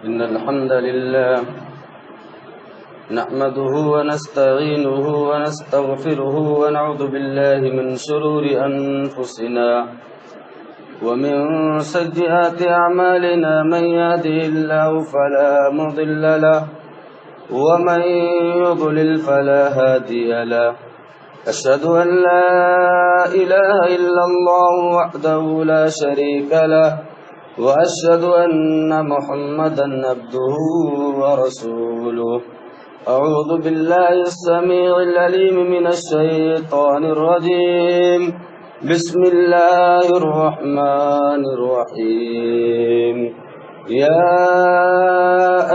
إن الحمد لله نحمده ونستعينه ونستغفره ونعوذ بالله من شرور أنفسنا ومن سيئات أعمالنا من يهده الله فلا مضل له ومن يضلل فلا هادي له أشهد أن لا إله إلا الله وحده لا شريك له وأشهد أن محمدا عبده ورسوله أعوذ بالله السميع العليم من الشيطان الرجيم بسم الله الرحمن الرحيم يا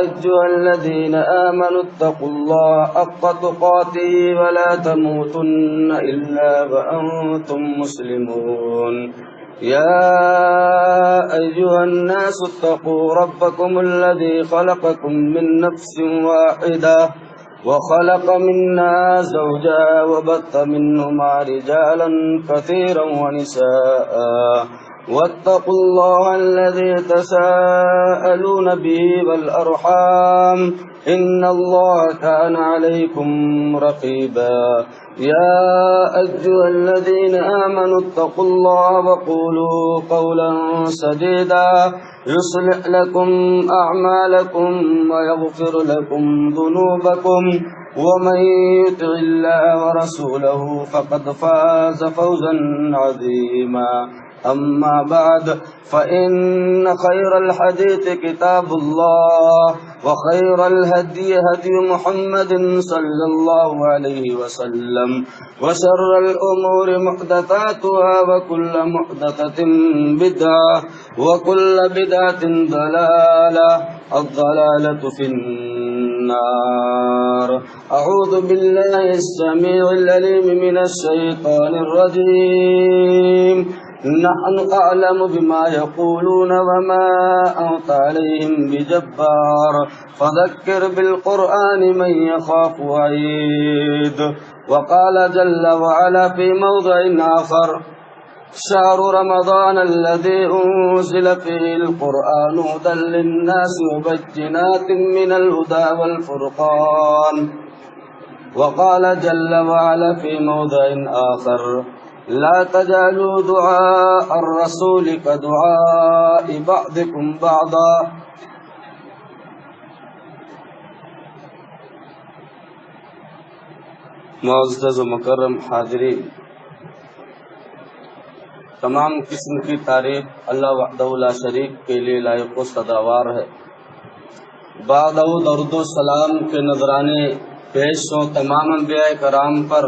أيها الذين آمنوا اتقوا الله حق تقاته ولا تموتن إلا وأنتم مسلمون يا أيها الناس اتقوا ربكم الذي خلقكم من نفس واحدة وخلق منها زوجها وبث منهما رجالا كثيرا ونساء واتقوا الله الذي تساءلون به والأرحام إن الله كان عليكم رقيبا يا أيها الذين آمنوا اتقوا الله وقولوا قولا سديدا يصلح لكم أعمالكم ويغفر لكم ذنوبكم ومن يطع الله ورسوله فقد فاز فوزا عظيما أما بعد فإن خير الحديث كتاب الله وخير الهدي هدي محمد صلى الله عليه وسلم وشر الأمور محدثاتها وكل محدثة بدعة وكل بدعة ضلالة الضلالة في النار أعوذ بالله السميع العليم من الشيطان الرجيم نحن أعلم بما يقولون وما أنت عليهم بجبار فذكر بالقرآن من يخاف وعيد وقال جل وعلا في موضع آخر شهر رمضان الذي أنزل فيه القرآن هدى للناس وبينات من الهدى والفرقان وقال جل وعلا في موضع آخر لا تجعلوا دعاء الرسول كدعاء بعضكم بعضا معزز و مکرم حاضرین، تمام قسم کی تعریف اللہ وحدہ لا شریک کے لیے لائق و سزاوار ہے۔ بعد درود و سلام کے نذرانے پیش ہوں تمام انبیاء کرام پر،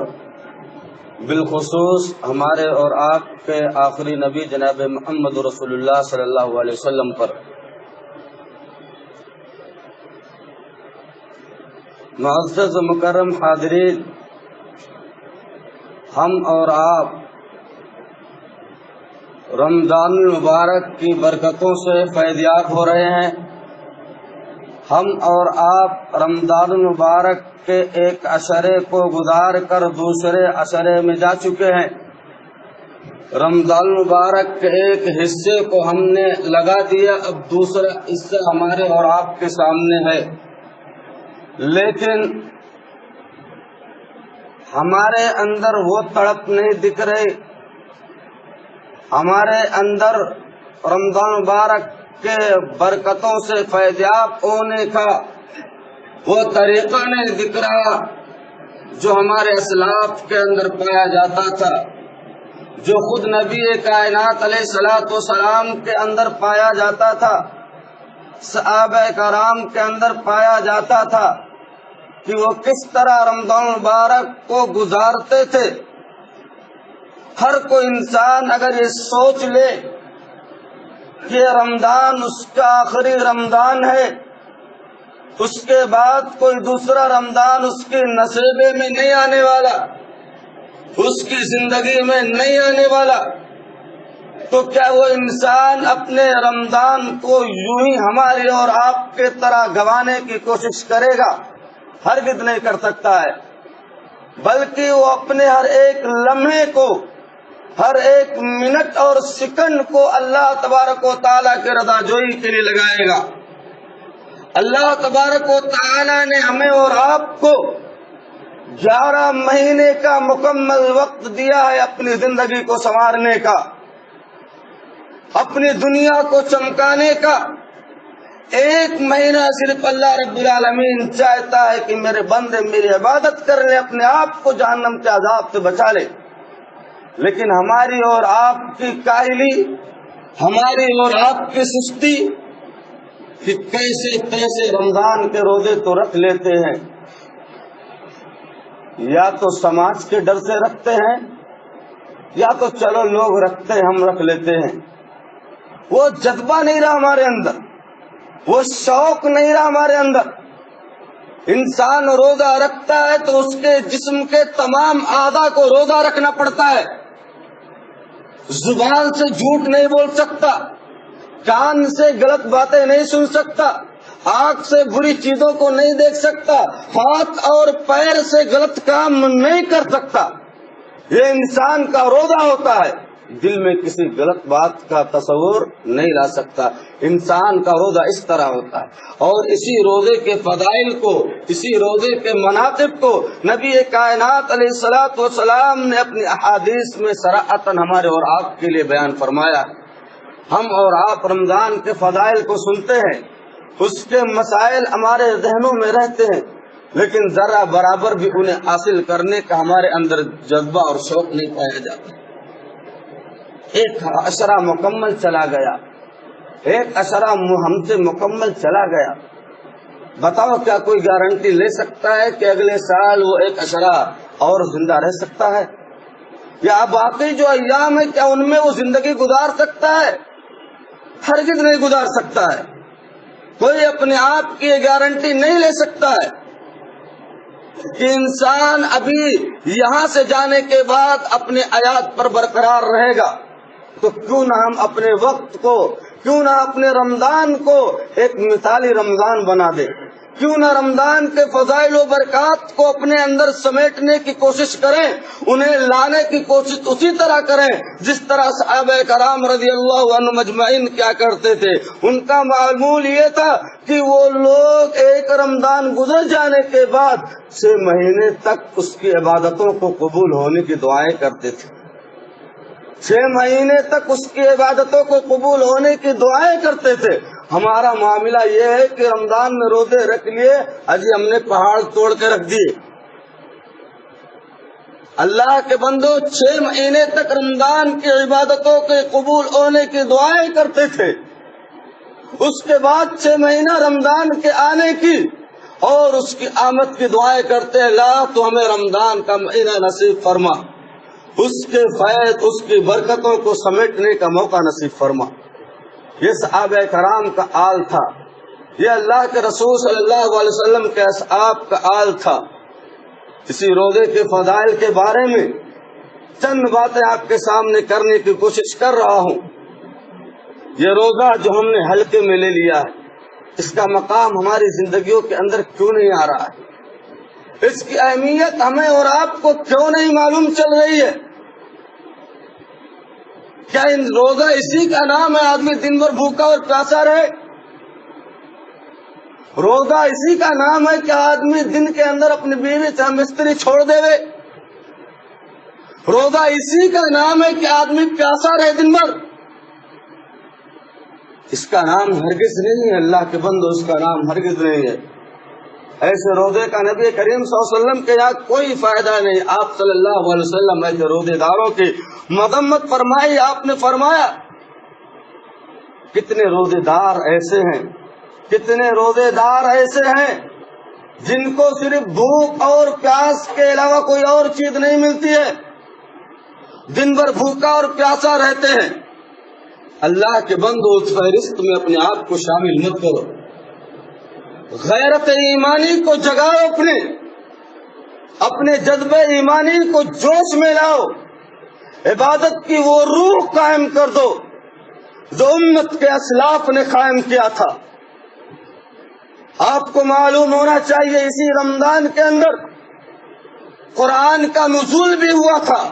بالخصوص ہمارے اور آپ کے آخری نبی جناب محمد رسول اللہ صلی اللہ علیہ وسلم پر۔ معزز و مکرم حاضرین، ہم اور آپ رمضان المبارک کی برکتوں سے فیضیاب ہو رہے ہیں۔ ہم اور آپ رمضان المبارک کے ایک عشرے کو گزار کر دوسرے عشرے میں جا چکے ہیں۔ رمضان المبارک کے ایک حصے کو ہم نے لگا دیا، اب دوسرا حصہ ہمارے اور آپ کے سامنے ہے، لیکن ہمارے اندر وہ تڑپ نہیں دکھ رہی، ہمارے اندر رمضان مبارک کے برکتوں سے فیضیاب ہونے کا وہ طریقہ نہیں دکھ رہا جو ہمارے اسلاف کے اندر پایا جاتا تھا، جو خود نبی کائنات علیہ الصلوۃ والسلام کے اندر پایا جاتا تھا، صحابہ کرام کے اندر پایا جاتا تھا کہ وہ کس طرح رمضان مبارک کو گزارتے تھے۔ ہر کوئی انسان اگر یہ سوچ لے کہ رمضان اس کا آخری رمضان ہے، اس کے بعد کوئی دوسرا رمضان اس کے نصیبے میں نہیں آنے والا، اس کی زندگی میں نہیں آنے والا، تو کیا وہ انسان اپنے رمضان کو یوں ہی ہماری اور آپ کے طرح گنوانے کی کوشش کرے گا؟ ہرگز نہیں کر سکتا ہے، بلکہ وہ اپنے ہر ایک لمحے کو، ہر ایک منٹ اور سیکنڈ کو اللہ تبارک و تعالیٰ کی رضا جوئی کے لیے لگائے گا۔ اللہ تبارک و تعالیٰ نے ہمیں اور آپ کو 11 مہینے کا مکمل وقت دیا ہے اپنی زندگی کو سنوارنے کا، اپنی دنیا کو چمکانے کا۔ 1 مہینہ صرف اللہ رب العالمین چاہتا ہے کہ میرے بندے میری عبادت کر لیں، اپنے آپ کو جہنم کے عذاب سے بچا لے، لیکن ہماری اور آپ کی کاہلی، ہماری اور آپ کی سستی کہ کیسے رمضان کے روزے تو رکھ لیتے ہیں، یا تو سماج کے ڈر سے رکھتے ہیں، یا تو چلو لوگ رکھتے ہیں ہم رکھ لیتے ہیں۔ وہ جذبہ نہیں رہا ہمارے اندر، وہ شوق نہیں رہا ہمارے اندر۔ انسان روزہ رکھتا ہے تو اس کے جسم کے تمام اعضاء کو روزہ رکھنا پڑتا ہے۔ زبان سے جھوٹ نہیں بول سکتا، کان سے غلط باتیں نہیں سن سکتا، آنکھ سے بری چیزوں کو نہیں دیکھ سکتا، ہاتھ اور پیر سے غلط کام نہیں کر سکتا۔ یہ انسان کا روزہ ہوتا ہے، دل میں کسی غلط بات کا تصور نہیں لا سکتا۔ انسان کا روزہ اس طرح ہوتا ہے، اور اسی روزے کے فضائل کو، اسی روزے کے مناقب کو نبی کائنات علیہ الصلوۃ والسلام نے اپنی احادیث میں صراحتاً ہمارے اور آپ کے لیے بیان فرمایا۔ ہم اور آپ رمضان کے فضائل کو سنتے ہیں، اس کے مسائل ہمارے ذہنوں میں رہتے ہیں، لیکن ذرا برابر بھی انہیں حاصل کرنے کا ہمارے اندر جذبہ اور شوق نہیں پایا جاتا۔ 1 عشرہ مکمل چلا گیا، 1 عشرہ ہم سے مکمل چلا گیا، بتاؤ کیا کوئی گارنٹی لے سکتا ہے کہ اگلے سال وہ 1 عشرہ اور زندہ رہ سکتا ہے؟ یا باقی جو ایام ہے کیا ان میں وہ زندگی گزار سکتا ہے؟ ہرگز نہیں گزار سکتا ہے۔ کوئی اپنے آپ کی یہ گارنٹی نہیں لے سکتا ہے کہ انسان ابھی یہاں سے جانے کے بعد اپنے حیات پر برقرار رہے گا۔ تو کیوں نہ ہم اپنے وقت کو، کیوں نہ اپنے رمضان کو ایک مثالی رمضان بنا دے، کیوں نہ رمضان کے فضائل و برکات کو اپنے اندر سمیٹنے کی کوشش کریں، انہیں لانے کی کوشش اسی طرح کریں جس طرح صحابہ کرام رضی اللہ عنہ مجمعین کیا کرتے تھے۔ ان کا معمول یہ تھا کہ وہ لوگ 1 رمضان گزر جانے کے بعد 6 مہینے تک اس کی عبادتوں کو قبول ہونے کی دعائیں کرتے تھے، 6 مہینے تک اس کی عبادتوں کو قبول ہونے کی دعائیں کرتے تھے۔ ہمارا معاملہ یہ ہے کہ رمضان میں روزے رکھ لیے، اجی ہم نے پہاڑ توڑ کے رکھ دیے۔ اللہ کے بندو 6 مہینے تک رمضان کی عبادتوں کے قبول ہونے کی دعائیں کرتے تھے، اس کے بعد 6 مہینہ رمضان کے آنے کی اور اس کی آمد کی دعائیں کرتے ہیں، لا تو ہمیں رمضان کا مہینہ نصیب فرما، اس کے فیض، اس کی برکتوں کو سمیٹنے کا موقع نصیب فرما۔ یہ صحابہ کرام کا حال تھا، یہ اللہ کے رسول صلی اللہ علیہ وسلم کے اصحاب کا حال تھا۔ اسی روزے کے فضائل کے بارے میں چند باتیں آپ کے سامنے کرنے کی کوشش کر رہا ہوں۔ یہ روزہ جو ہم نے ہلکے میں لے لیا ہے، اس کا مقام ہماری زندگیوں کے اندر کیوں نہیں آ رہا ہے؟ اس کی اہمیت ہمیں اور آپ کو کیوں نہیں معلوم چل رہی ہے؟ کیا ان روزہ اسی کا نام ہے آدمی دن بھر بھوکا اور پیاسا رہے؟ روزہ اسی کا نام ہے کہ آدمی دن کے اندر اپنی بیوی سے مستری چھوڑ دے؟ روزہ اسی کا نام ہے کہ آدمی پیاسا رہے دن بھر؟ اس کا نام ہرگز نہیں ہے اللہ کے بندو، اس کا نام ہرگز نہیں ہے۔ ایسے روزے کا نبی کریم صلی اللہ علیہ وسلم کے یہاں کوئی فائدہ نہیں۔ آپ صلی اللہ علیہ وسلم ایسے روزے داروں کی مذمت فرمائی۔ آپ نے فرمایا کتنے روزے دار ایسے ہیں، کتنے روزے دار ایسے ہیں جن کو صرف بھوک اور پیاس کے علاوہ کوئی اور چیز نہیں ملتی ہے، دن بھر بھوکا اور پیاسا رہتے ہیں، اللہ کے بندو اس فہرست میں اپنے آپ کو شامل مت کرو. غیرت ایمانی کو جگاؤ، اپنے جذبہ ایمانی کو جوش میں لاؤ. عبادت کی وہ روح قائم کر دو جو امت کے اسلاف نے قائم کیا تھا. آپ کو معلوم ہونا چاہیے اسی رمضان کے اندر قرآن کا نزول بھی ہوا تھا.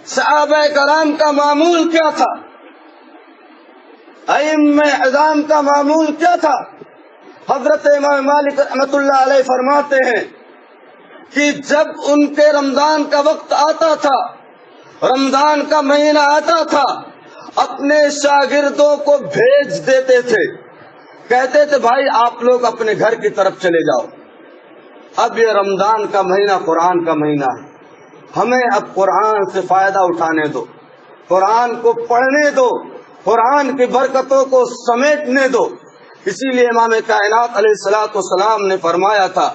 صحابہ کرام کا معمول کیا تھا؟ ائمہ اعظام کا معمول کیا تھا؟ حضرت امام مالک رحمۃ اللہ علیہ فرماتے ہیں کہ جب ان کے رمضان کا وقت آتا تھا، رمضان کا مہینہ آتا تھا، اپنے شاگردوں کو بھیج دیتے تھے، کہتے تھے بھائی آپ لوگ اپنے گھر کی طرف چلے جاؤ، اب یہ رمضان کا مہینہ قرآن کا مہینہ ہے، ہمیں اب قرآن سے فائدہ اٹھانے دو، قرآن کو پڑھنے دو، قرآن کی برکتوں کو سمیٹنے دو. اسی لیے امام کائنات علیہ الصلوۃ والسلام نے فرمایا تھا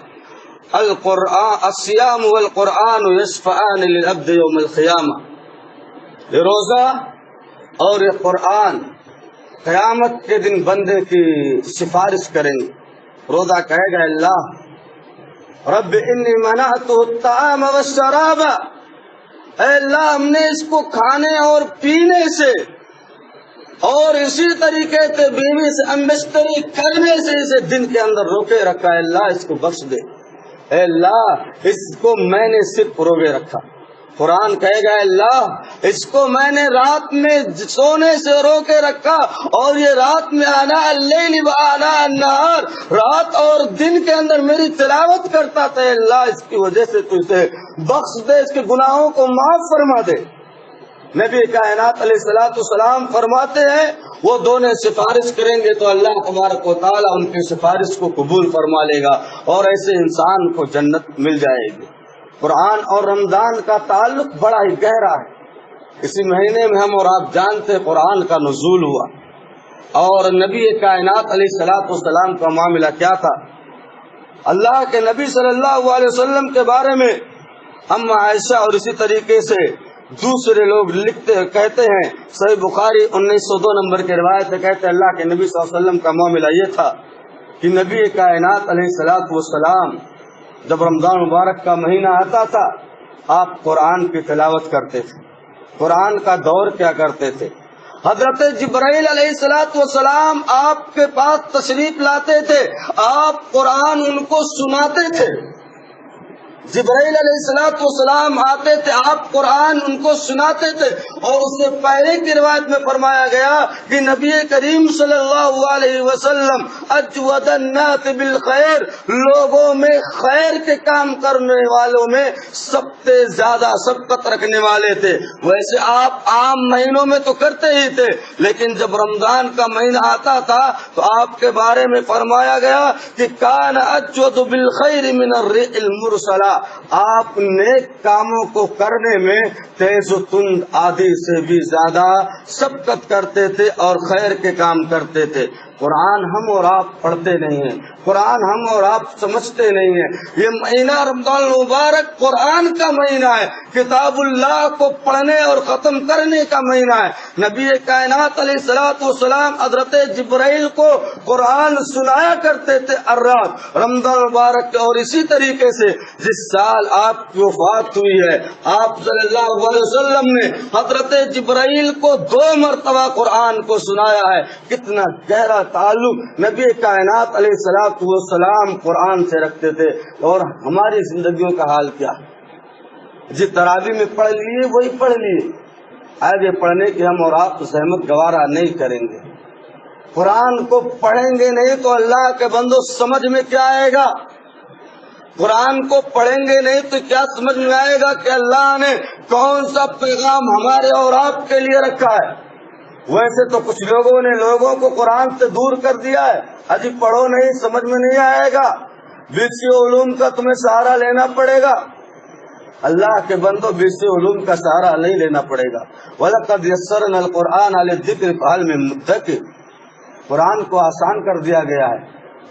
القرآن الصیام والقرآن یشفعان للعبد یوم القیامہ. یہ روزہ اور یہ قرآن قیامت کے دن بندے کی سفارش کریں گے. روزہ کہے گا اللہ رب انی منعت الطعام والشراب، اے اللہ ہم نے اس کو کھانے اور پینے سے اور اسی طریقے سے بیوی سے امبستری کرنے سے اسے دن کے اندر روکے رکھا ہے، اللہ اس کو بخش دے. اے اللہ اس کو میں نے صرف روکے رکھا. قرآن کہے گا اللہ اس کو میں نے رات میں سونے سے روکے رکھا اور یہ رات میں آنا اللیل و آنا النہار، رات اور دن کے اندر میری تلاوت کرتا تھا. اللہ اس کی وجہ سے تو اسے بخش دے، اس کے گناہوں کو معاف فرما دے. نبی کائنات علیہ الصلوۃ والسلام فرماتے ہیں وہ دونوں سفارش کریں گے تو اللہ تبارک و تعالیٰ ان کی سفارش کو قبول فرما لے گا اور ایسے انسان کو جنت مل جائے گی. قرآن اور رمضان کا تعلق بڑا ہی گہرا ہے. اسی مہینے میں ہم اور آپ جانتے قرآن کا نزول ہوا اور نبی کائنات علیہ الصلوۃ والسلام کا معاملہ کیا تھا. اللہ کے نبی صلی اللہ علیہ وسلم کے بارے میں اما عائشہ اور اسی طریقے سے دوسرے لوگ کہتے ہیں، صحیح بخاری 1902 نمبر کے روایت میں کہتے ہیں اللہ کے نبی صلی اللہ علیہ وسلم کا معاملہ یہ تھا کہ نبی کائنات علیہ الصلوۃ والسلام جب رمضان مبارک کا مہینہ آتا تھا آپ قرآن کی تلاوت کرتے تھے، قرآن کا دور کیا کرتے تھے. حضرت جبرائیل علیہ الصلوۃ والسلام آپ کے پاس تشریف لاتے تھے، آپ قرآن ان کو سناتے تھے. جبرائیل علیہ الصلوۃ والسلام آتے تھے، آپ قرآن ان کو سناتے تھے. اور اس سے پہلے کی روایت میں فرمایا گیا کہ نبی کریم صلی اللہ علیہ وسلم اجود الناس بالخیر، لوگوں میں خیر کے کام کرنے والوں میں سب سے زیادہ سبقت رکھنے والے تھے. ویسے آپ عام مہینوں میں تو کرتے ہی تھے لیکن جب رمضان کا مہینہ آتا تھا تو آپ کے بارے میں فرمایا گیا کہ کان اجود بالخیر من الريح المرسلہ، آپ نیک کاموں کو کرنے میں تیز و تند آدھی سے بھی زیادہ سبقت کرتے تھے اور خیر کے کام کرتے تھے. قرآن ہم اور آپ پڑھتے نہیں ہیں، قرآن ہم اور آپ سمجھتے نہیں ہیں. یہ مہینہ رمضان المبارک قرآن کا مہینہ ہے، کتاب اللہ کو پڑھنے اور ختم کرنے کا مہینہ ہے. نبی کائنات علیہ الصلوۃ والسلام حضرت جبرائیل کو قرآن سنایا کرتے تھے الرات رمضان المبارک. اور اسی طریقے سے جس سال آپ کی وفات ہوئی ہے آپ صلی اللہ علیہ وسلم نے حضرت جبرائیل کو 2 مرتبہ قرآن کو سنایا ہے. کتنا گہرا تعلق نبی کائنات علیہ الصلوۃ والسلام قرآن سے رکھتے تھے. اور ہماری زندگیوں کا حال کیا ہے؟ جس تراویح میں پڑھ لیے وہی پڑھ لیے، آگے پڑھنے کی ہم اور آپ زحمت گوارا نہیں کریں گے. قرآن کو پڑھیں گے نہیں تو اللہ کے بندو سمجھ میں کیا آئے گا؟ قرآن کو پڑھیں گے نہیں تو کیا سمجھ میں آئے گا کہ اللہ نے کون سا پیغام ہمارے اور آپ کے لیے رکھا ہے؟ ویسے تو کچھ لوگوں نے لوگوں کو قرآن سے دور کر دیا ہے، ابھی پڑھو نہیں سمجھ میں نہیں آئے گا، بیسی علوم کا تمہیں سہارا لینا پڑے گا. اللہ کے بندو بیسی علوم کا سہارا نہیں لینا پڑے گا. وَلَقَدْ يَسَّرْنَا الْقُرْآنَ لِلذِّكْرِ فَهَلْ مِن مُدَّكِرٍ. قرآن کو آسان کر دیا گیا ہے،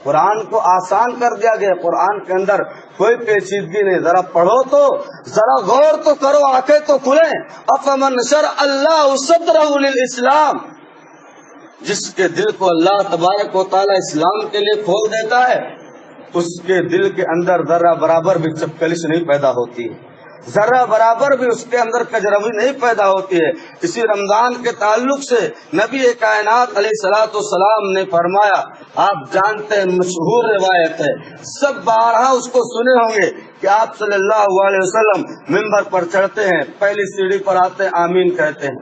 قرآن کو آسان کر دیا گیا. قرآن کے اندر کوئی پیچیدگی نہیں، ذرا پڑھو تو ذرا غور تو کرو، آنکھیں تو کھلیں. افمن شرع اللہ صدرہ للاسلام، جس کے دل کو اللہ تبارک و تعالی اسلام کے لیے کھول دیتا ہے، اس کے دل کے اندر ذرہ برابر بھی چپکلش نہیں پیدا ہوتی ہے، ذرہ برابر بھی اس کے اندر کجروی نہیں پیدا ہوتی ہے۔ اسی رمضان کے تعلق سے نبی کائنات علیہ الصلوۃ والسلام نے فرمایا، آپ جانتے ہیں مشہور روایت ہے، سب بارہا اس کو سنے ہوں گے کہ آپ صلی اللہ علیہ وسلم ممبر پر چڑھتے ہیں، پہلی سیڑھی پر آتے ہیں آمین کہتے ہیں،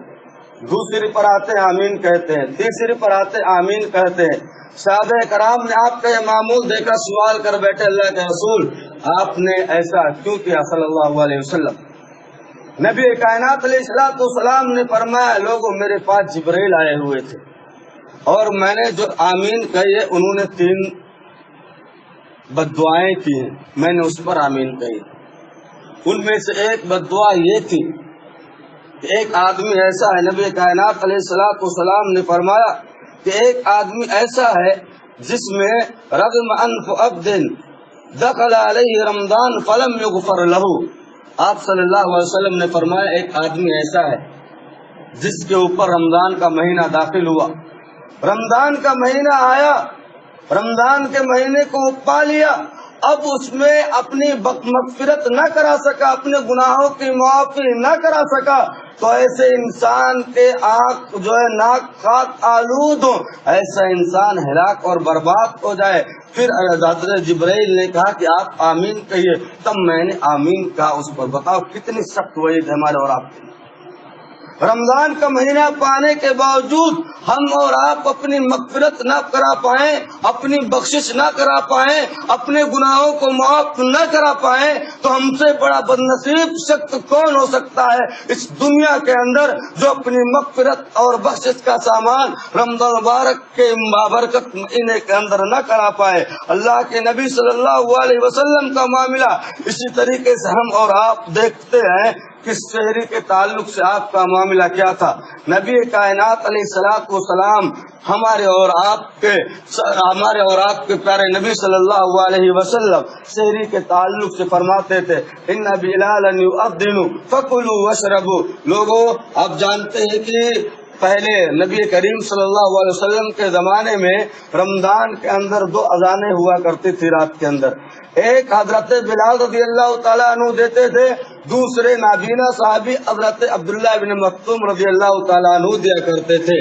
دوسری پر آتے ہیں آمین کہتے ہیں، تیسری پر آتے ہیں آمین کہتے ہیں۔ صحابہ کرام نے آپ کا یہ معمول دیکھا، سوال کر بیٹھے، اللہ کے رسول آپ نے ایسا کیوں کیا صلی اللہ علیہ وسلم؟ نبی کائنات علیہ الصلوۃ والسلام نے فرمایا، لوگوں میرے پاس جبرائیل آئے ہوئے تھے اور میں نے جو آمین کہی ہے انہوں نے 3 بددعائیں کی ہیں، میں نے اس پر آمین کہی۔ ان میں سے ایک بددعا یہ تھی کہ ایک آدمی ایسا ہے، نبی کائنات علیہ الصلوۃ والسلام نے فرمایا کہ ایک آدمی ایسا ہے جس میں رغم انف عبد دخل علیہ رمضان فلم یغفر لہ، آپ صلی اللہ علیہ وسلم نے فرمایا ایک آدمی ایسا ہے جس کے اوپر رمضان کا مہینہ داخل ہوا، رمضان کا مہینہ آیا، رمضان کے مہینے کو پا لیا، اب اس میں اپنی مغفرت نہ کرا سکا، اپنے گناہوں کی معافی نہ کرا سکا، تو ایسے انسان کے آنکھ جو ہے ناک خاک آلود ہو، ایسا انسان ہلاک اور برباد ہو جائے۔ پھر حضرت جبرائیل نے کہا کہ آپ آمین کہیے، تب میں نے آمین کہا اس پر۔ بتاؤ کتنی سخت وعید ہے ہمارے اور آپ کی۔ رمضان کا مہینہ پانے کے باوجود ہم اور آپ اپنی مغفرت نہ کرا پائیں، اپنی بخشش نہ کرا پائیں، اپنے گناہوں کو معاف نہ کرا پائیں، تو ہم سے بڑا بدنصیب شخص کون ہو سکتا ہے اس دنیا کے اندر جو اپنی مغفرت اور بخشش کا سامان رمضان مبارک کے بابرکت مہینے کے اندر نہ کرا پائے۔ اللہ کے نبی صلی اللہ علیہ وسلم کا معاملہ اسی طریقے سے ہم اور آپ دیکھتے ہیں کہ شہری کے تعلق سے آپ کا معاملہ کیا تھا۔ نبی کائنات علیہ الصلوۃ والسلام ہمارے اور آپ کے پیارے نبی صلی اللہ علیہ وسلم شہری کے تعلق سے فرماتے تھے، ان بلالا یؤذن فکلوا واشربوا۔ لوگوں آپ جانتے ہیں کہ پہلے نبی کریم صلی اللہ علیہ وسلم کے زمانے میں رمضان کے اندر 2 اذانیں ہوا کرتی تھی رات کے اندر، ایک حضرت بلال رضی اللہ تعالیٰ عنہ دیتے تھے، دوسرے نابینا صحابی حضرت عبداللہ بن مکتوم رضی اللہ تعالیٰ عنہ دیا کرتے تھے۔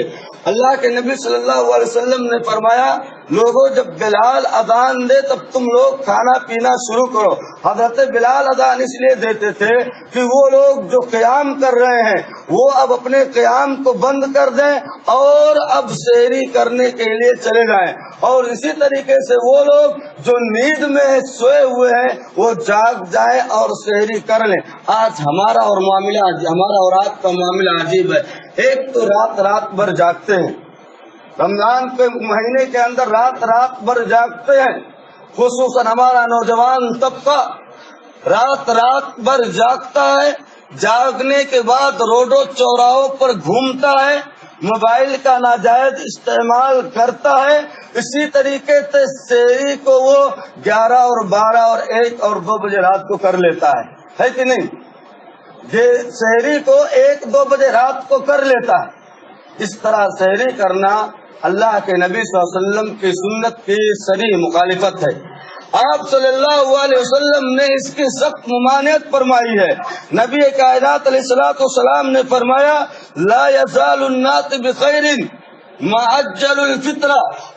اللہ کے نبی صلی اللہ علیہ وسلم نے فرمایا، لوگوں جب بلال اذان دے تب تم لوگ کھانا پینا شروع کرو۔ حضرت بلال اذان اس لیے دیتے تھے کہ وہ لوگ جو قیام کر رہے ہیں وہ اب اپنے قیام کو بند کر دیں اور اب سحری کرنے کے لیے چلے جائیں، اور اسی طریقے سے وہ لوگ جو نیند میں سوئے ہوئے ہیں وہ جاگ جائیں اور سحری کر لیں۔ آج ہمارا اور آپ کا معاملہ عجیب ہے۔ ایک تو رات بھر جاگتے ہیں، رمضان کے مہینے کے اندر رات بھر جاگتے ہیں، خصوصاً ہمارا نوجوان طبقہ رات بھر جاگتا ہے، جاگنے کے بعد روڈوں چوراہوں پر گھومتا ہے، موبائل کا ناجائز استعمال کرتا ہے، اسی طریقے سے سحری کو وہ 11 اور 12 اور 1 اور 2 بجے رات کو کر لیتا ہے کہ نہیں؟ یہ سحری کو 1-2 بجے رات کو کر لیتا ہے۔ اس طرح سحری کرنا اللہ کے نبی صلی اللہ علیہ وسلم کی سنت کی صریح مخالفت ہے۔ آپ صلی اللہ علیہ وسلم نے اس کی سخت ممانعت فرمائی ہے۔ نبی کائنات علیہ الصلوۃ والسلام نے فرمایا، لا یزال الناس بخیر ما عجل الفطر،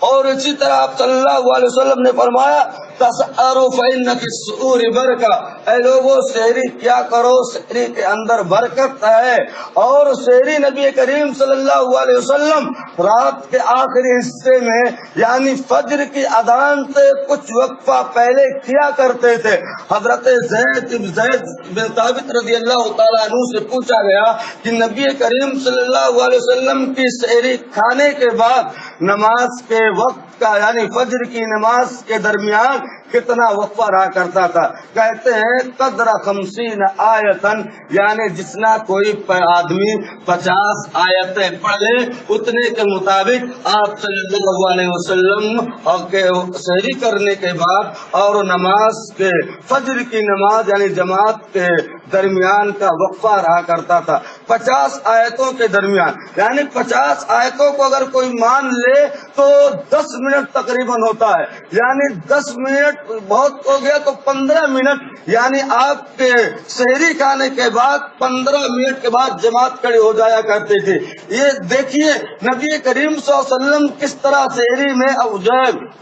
اور اسی طرح آپ صلی اللہ علیہ وسلم نے فرمایا، تسحروا فإن فی السحور برکہ، اے لوگوں سحری کیا کرو، سحری کے اندر برکت ہے۔ اور سحری نبی کریم صلی اللہ علیہ وسلم رات کے آخری حصے میں یعنی فجر کی اذان سے کچھ وقفہ پہلے کیا کرتے تھے۔ حضرت زید بن ثابت رضی اللہ تعالیٰ عنہ سے پوچھا گیا کہ نبی کریم صلی اللہ علیہ وسلم کی سحری کھانے کے بعد نماز کے وقت کا یعنی فجر کی نماز کے درمیان کتنا وقفہ رہا کرتا تھا. کہتے ہیں قدر 50 آیتن، یعنی جتنا کوئی آدمی 50 آیتیں پڑھ لے اتنے کے مطابق آپ صلی اللہ علیہ وسلم سحری کرنے کے بعد اور نماز کے فجر کی نماز یعنی جماعت کے درمیان کا وقفہ رہا کرتا تھا 50 آیتوں کے درمیان. یعنی 50 آیتوں کو اگر کوئی مان لے تو 10 منٹ تقریباً ہوتا ہے. یعنی 10 منٹ بہت ہو گیا تو 15 منٹ، یعنی آپ کے سحری کھانے کے بعد 15 منٹ کے بعد جماعت کھڑی ہو جایا کرتی تھی. یہ دیکھیے نبی کریم صلی اللہ علیہ وسلم کس طرح سحری میں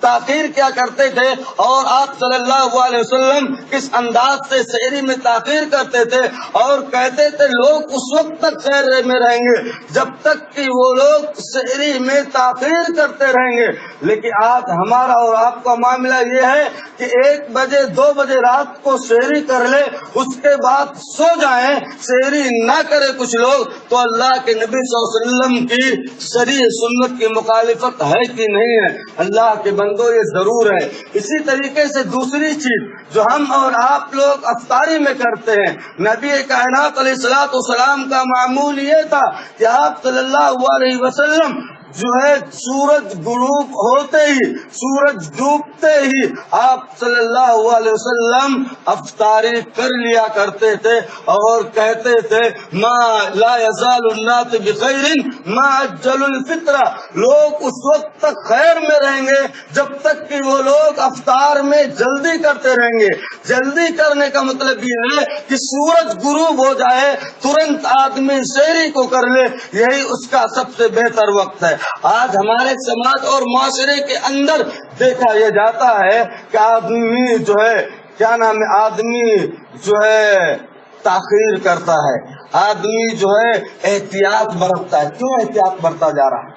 تاخیر کیا کرتے تھے، اور آپ صلی اللہ علیہ وسلم کس انداز سے سحری میں تاخیر کرتے تھے. اور کہتے تھے لوگ اس وقت تک سحری میں رہیں گے جب تک کہ وہ لوگ سحری میں تاخیر کرتے رہیں گے. لیکن آج ہمارا اور آپ کا معاملہ یہ ہے کہ 1 بجے 2 بجے رات کو سحری کر لے، اس کے بعد سو جائیں، سحری نہ کرے کچھ لوگ، تو اللہ کے نبی صلی اللہ علیہ وسلم کی صریح سنت کی مخالفت ہے کہ نہیں ہے؟ اللہ کے بندو یہ ضرور ہے. اسی طریقے سے دوسری چیز جو ہم اور آپ لوگ افطاری میں کرتے ہیں، نبی کائنات علیہ الصلوۃ والسلام کا معمول یہ تھا کہ آپ صلی اللہ علیہ وسلم جو ہے سورج غروب ہوتے ہی، سورج ڈوبتے ہی آپ صلی اللہ علیہ وسلم افطاری کر لیا کرتے تھے اور کہتے تھے ما لا یزال الناس بخیر ما اجل الفطر، لوگ اس وقت تک خیر میں رہیں گے جب تک کہ وہ لوگ افطار میں جلدی کرتے رہیں گے. جلدی کرنے کا مطلب یہ ہے کہ سورج غروب ہو جائے ترنت آدمی سحری کو کر لے، یہی اس کا سب سے بہتر وقت ہے. آج ہمارے سماج اور معاشرے کے اندر دیکھا یہ جاتا ہے کہ آدمی جو ہے کیا نام ہے، آدمی جو ہے تاخیر کرتا ہے، آدمی جو ہے احتیاط برتتا ہے. کیوں احتیاط برتا جا رہا ہے؟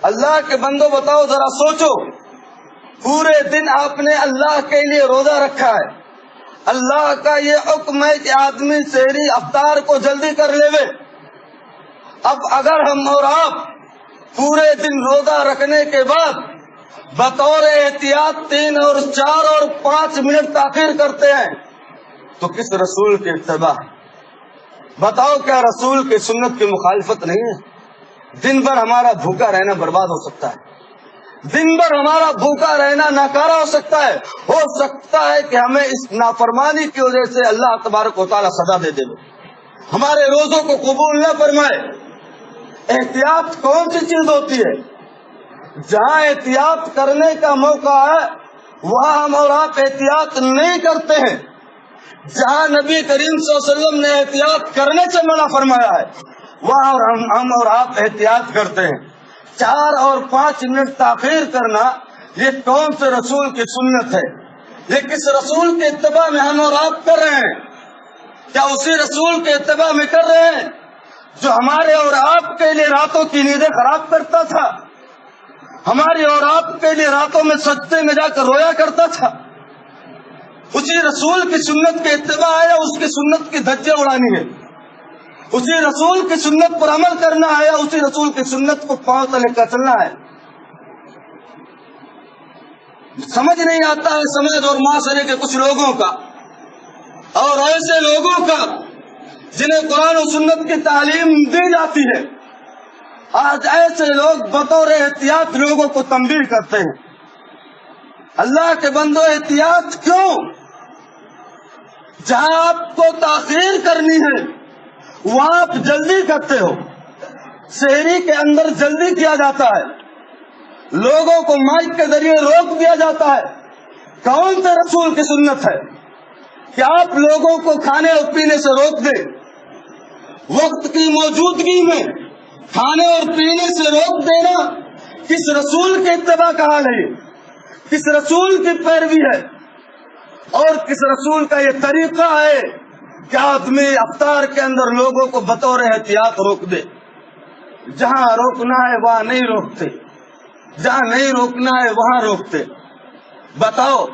اللہ کے بندو بتاؤ ذرا سوچو، پورے دن آپ نے اللہ کے لیے روزہ رکھا ہے، اللہ کا یہ حکم ہے کہ آدمی سحری افطار کو جلدی کر لے. اب اگر ہم اور آپ پورے دن روزہ رکھنے کے بعد بطور احتیاط 3 اور 4 اور 5 منٹ تاخیر کرتے ہیں تو کس رسول کی اتباع؟ بتاؤ کیا رسول کی سنت کی مخالفت نہیں ہے؟ دن بھر ہمارا بھوکا رہنا برباد ہو سکتا ہے، دن بھر ہمارا بھوکا رہنا ناکارہ ہو سکتا ہے کہ ہمیں اس نافرمانی کی وجہ سے اللہ تبارک و تعالیٰ سزا دے دے، ہمارے روزوں کو قبول نہ فرمائے. احتیاط کون سی چیز ہوتی ہے؟ جہاں احتیاط کرنے کا موقع ہے وہاں ہم اور آپ احتیاط نہیں کرتے ہیں. جہاں نبی کریم صلی اللہ علیہ وسلم نے احتیاط کرنے سے منع فرمایا ہے وہاں ہم اور آپ احتیاط کرتے ہیں. 4 اور 5 منٹ تاخیر کرنا یہ کون سے رسول کی سنت ہے؟ یہ کس رسول کے اتباع میں ہم اور آپ کر رہے ہیں؟ کیا اسی رسول کے اتباع میں کر رہے ہیں جو ہمارے اور آپ کے لیے راتوں کی نیندیں خراب کرتا تھا، ہماری اور آپ کے لیے راتوں میں سجدے میں جا کر رویا کرتا تھا؟ اسی رسول کی سنت کے اتباع ہے یا اس کی سنت کی دھجے اڑانی ہے؟ اسی رسول کی سنت پر عمل کرنا ہے یا اسی رسول کی سنت کو پاؤں تلے کر چلنا ہے؟ سمجھ نہیں آتا ہے سماج اور معاشرے کے کچھ لوگوں کا، اور ایسے لوگوں کا جنہیں قرآن و سنت کی تعلیم دی جاتی ہے. آج ایسے لوگ بطور احتیاط لوگوں کو تنبیہ کرتے ہیں. اللہ کے بندو احتیاط کیوں؟ جہاں آپ کو تاخیر کرنی ہے وہاں آپ جلدی کرتے ہو. سحری کے اندر جلدی کیا جاتا ہے، لوگوں کو مائک کے ذریعے روک دیا جاتا ہے. کون سے رسول کی سنت ہے کہ آپ لوگوں کو کھانے اور پینے سے روک دیں؟ وقت کی موجودگی میں کھانے اور پینے سے روک دینا کس رسول کے اتباع کا حال ہے؟ کس رسول کی پیروی ہے؟ اور کس رسول کا یہ طریقہ ہے کہ آدمی افطار کے اندر لوگوں کو بطور احتیاط روک دے؟ جہاں روکنا ہے وہاں نہیں روکتے، جہاں نہیں روکنا ہے وہاں روکتے. بتاؤ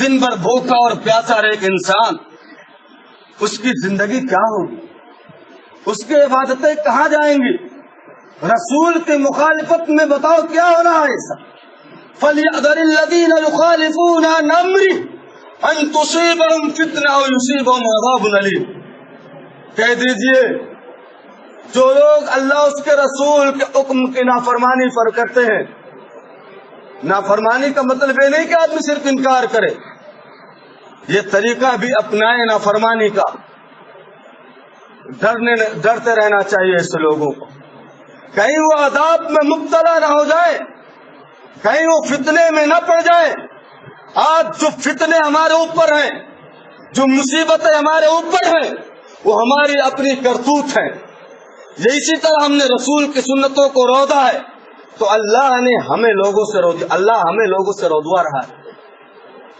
دن بھر بھوکا اور پیاسا رہے ایک انسان، اس کی زندگی کیا ہوگی؟ اس کی عبادتیں کہاں جائیں گی؟ رسول کی مخالفت میں بتاؤ کیا ہونا ہے ایسا؟ فَلْيَحْذَرِ الَّذِينَ يُخَالِفُونَ عَنْ أَمْرِهِ أَن تُصِيبَهُمْ فِتْنَةٌ أَوْ يُصِيبَهُمْ عَذَابٌ أَلِيمٌ۔ کہہ دیجئے جو لوگ اللہ اس کے رسول کے حکم کی نافرمانی کرتے ہیں، نافرمانی کا مطلب یہ نہیں کہ آدمی صرف انکار کرے، یہ طریقہ بھی اپنائے نافرمانی کا، ڈرتے رہنا چاہیے اس لوگوں کو، کہیں وہ عذاب میں مبتلا نہ ہو جائے، کہیں وہ فتنے میں نہ پڑ جائے۔ آج جو فتنے ہمارے اوپر ہیں، جو مصیبتیں ہمارے اوپر ہیں، وہ ہماری اپنی کرتوت ہیں۔ یہ اسی طرح ہم نے رسول کی سنتوں کو رودا ہے تو اللہ ہمیں لوگوں سے رودوا رہا ہے۔